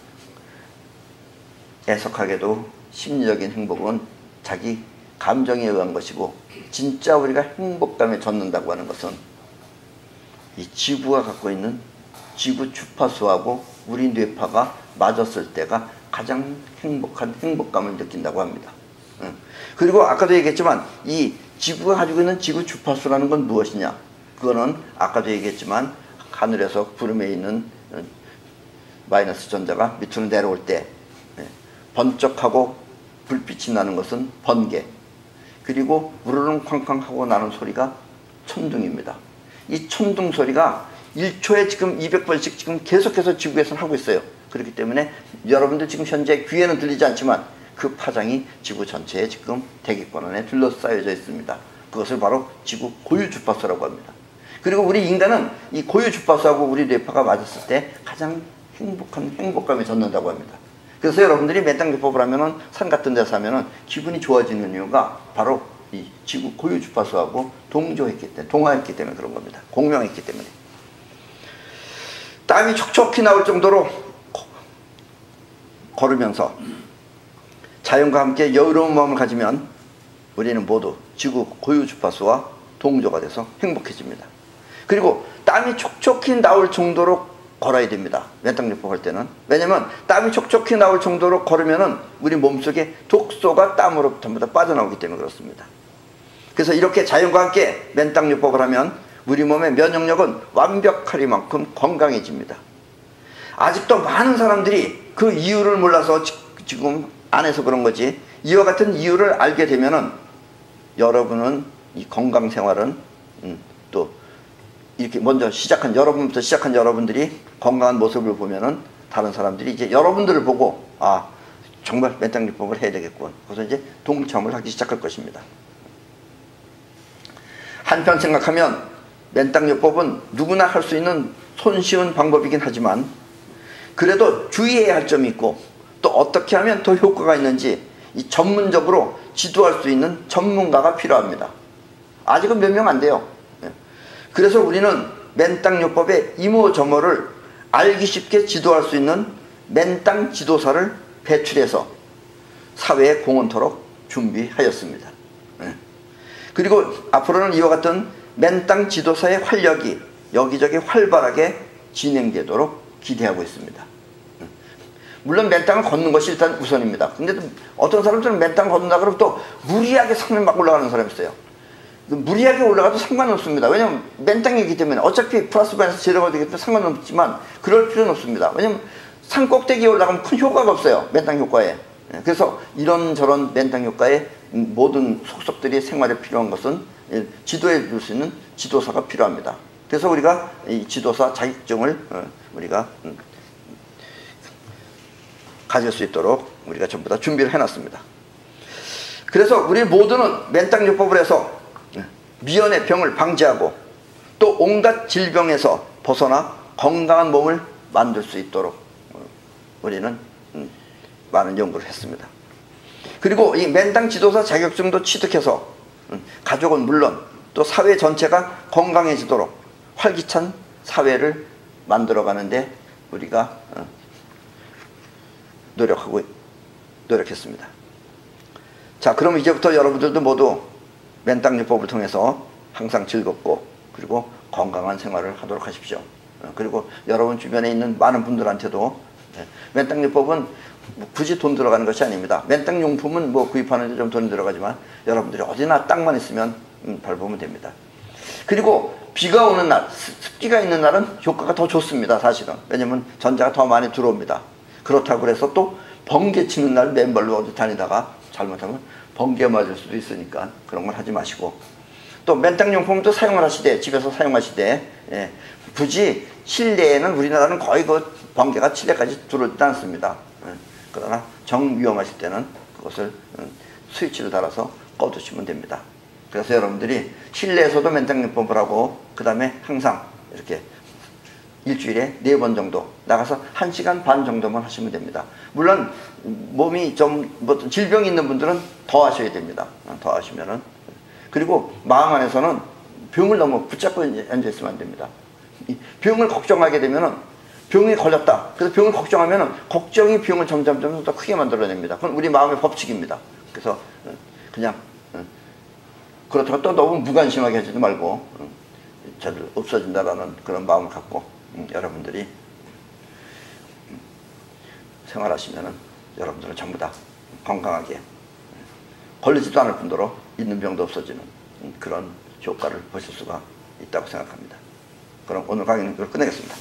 애석하게도 심리적인 행복은 자기 감정에 의한 것이고 진짜 우리가 행복감에 젖는다고 하는 것은 이 지구가 갖고 있는 지구 주파수하고 우리 뇌파가 맞았을 때가 가장 행복한 행복감을 느낀다고 합니다. 그리고 아까도 얘기했지만 이 지구가 가지고 있는 지구 주파수라는 건 무엇이냐? 그거는 아까도 얘기했지만 하늘에서 구름에 있는 마이너스 전자가 밑으로 내려올 때 번쩍하고 불빛이 나는 것은 번개, 그리고 우르릉 쾅쾅 하고 나는 소리가 천둥입니다. 이 천둥 소리가 1초에 지금 200번씩 지금 계속해서 지구에서는 하고 있어요. 그렇기 때문에 여러분들 지금 현재 귀에는 들리지 않지만 그 파장이 지구 전체에 지금 대기권 안에 둘러싸여져 있습니다. 그것을 바로 지구 고유 주파수라고 합니다. 그리고 우리 인간은 이 고유 주파수하고 우리 뇌파가 맞았을 때 가장 행복한 행복감에 젖는다고 합니다. 그래서 여러분들이 맨땅요법을 하면은 산 같은 데서 하면은 기분이 좋아지는 이유가 바로 이 지구 고유 주파수하고 동화했기 때문에 그런 겁니다. 공명했기 때문에. 땀이 촉촉히 나올 정도로 걸으면서 자연과 함께 여유로운 마음을 가지면 우리는 모두 지구 고유 주파수와 동조가 돼서 행복해집니다. 그리고 땀이 촉촉히 나올 정도로 걸어야 됩니다. 맨땅요법 할 때는. 왜냐면 땀이 촉촉히 나올 정도로 걸으면은 우리 몸속에 독소가 땀으로부터 전부 다 빠져나오기 때문에 그렇습니다. 그래서 이렇게 자연과 함께 맨땅요법을 하면 우리 몸의 면역력은 완벽하리만큼 건강해집니다. 아직도 많은 사람들이 그 이유를 몰라서 지금 안 해서 그런 거지, 이와 같은 이유를 알게 되면은 여러분은 이 건강 생활은 또 이렇게 먼저 시작한 여러분부터 시작한 여러분들이 건강한 모습을 보면은 다른 사람들이 이제 여러분들을 보고 아 정말 맨땅요법을 해야 되겠군. 그래서 이제 동참을 하기 시작할 것입니다. 한편 생각하면 맨땅요법은 누구나 할 수 있는 손쉬운 방법이긴 하지만 그래도 주의해야 할 점이 있고 또 어떻게 하면 더 효과가 있는지 이 전문적으로 지도할 수 있는 전문가가 필요합니다. 아직은 몇 명 안 돼요. 그래서 우리는 맨땅요법의 이모저모를 알기 쉽게 지도할 수 있는 맨땅 지도사를 배출해서 사회에 공헌토록 준비하였습니다. 그리고 앞으로는 이와 같은 맨땅 지도사의 활력이 여기저기 활발하게 진행되도록 기대하고 있습니다. 물론 맨땅을 걷는 것이 일단 우선입니다. 근데 어떤 사람들은 맨땅 걷는다 그러면 또 무리하게 산을 막 올라가는 사람이 있어요. 무리하게 올라가도 상관없습니다. 왜냐면 맨땅이기 때문에 어차피 플러스 마이너스 제로가 되기 때문에 상관없지만 그럴 필요는 없습니다. 왜냐면 산 꼭대기에 올라가면 큰 효과가 없어요. 맨땅 효과에. 그래서 이런저런 맨땅 효과에 모든 속속들이 생활에 필요한 것은 지도해 줄 수 있는 지도사가 필요합니다. 그래서 우리가 이 지도사 자격증을 우리가 가질 수 있도록 우리가 전부 다 준비를 해놨습니다. 그래서 우리 모두는 맨땅요법을 해서 미연의 병을 방지하고 또 온갖 질병에서 벗어나 건강한 몸을 만들 수 있도록 우리는 많은 연구를 했습니다. 그리고 이 맨땅 지도사 자격증도 취득해서 가족은 물론 또 사회 전체가 건강해지도록 활기찬 사회를 만들어가는데 우리가 노력했습니다. 자, 그럼 이제부터 여러분들도 모두 맨땅요법을 통해서 항상 즐겁고 그리고 건강한 생활을 하도록 하십시오. 그리고 여러분 주변에 있는 많은 분들한테도 맨땅요법은 굳이 돈 들어가는 것이 아닙니다. 맨땅용품은 뭐 구입하는 데 좀 돈이 들어가지만 여러분들이 어디나 땅만 있으면 밟으면 됩니다. 그리고 비가 오는 날, 습기가 있는 날은 효과가 더 좋습니다. 사실은. 왜냐면 전자가 더 많이 들어옵니다. 그렇다고 해서 또 번개 치는 날 맨발로 어디 다니다가 잘못하면 번개 맞을 수도 있으니까 그런 걸 하지 마시고, 또 맨땅용품도 사용을 하시되 집에서 사용하시되 굳이 실내에는 우리나라는 거의 그 번개가 실내까지 들어오지 않습니다. 그러나 정위험하실 때는 그것을 스위치를 달아서 꺼두시면 됩니다. 그래서 여러분들이 실내에서도 맨땅요법을 하고 그 다음에 항상 이렇게 일주일에 4번 정도 나가서 1시간 반 정도만 하시면 됩니다. 물론 몸이 좀 뭐 질병이 있는 분들은 더 하셔야 됩니다. 더 하시면은. 그리고 마음 안에서는 병을 너무 붙잡고 앉아 있으면 안 됩니다. 병을 걱정하게 되면은 병이 걸렸다. 그래서 병을 걱정하면은 걱정이 병을 점점 더 크게 만들어냅니다. 그건 우리 마음의 법칙입니다. 그래서 그냥 그렇다고 또 너무 무관심하게 하지도 말고 잘 없어진다라는 그런 마음을 갖고 여러분들이 생활하시면은 여러분들은 전부 다 건강하게 걸리지도 않을 뿐더러 있는 병도 없어지는 그런 효과를 보실 수가 있다고 생각합니다. 그럼 오늘 강의는 이걸 끝내겠습니다.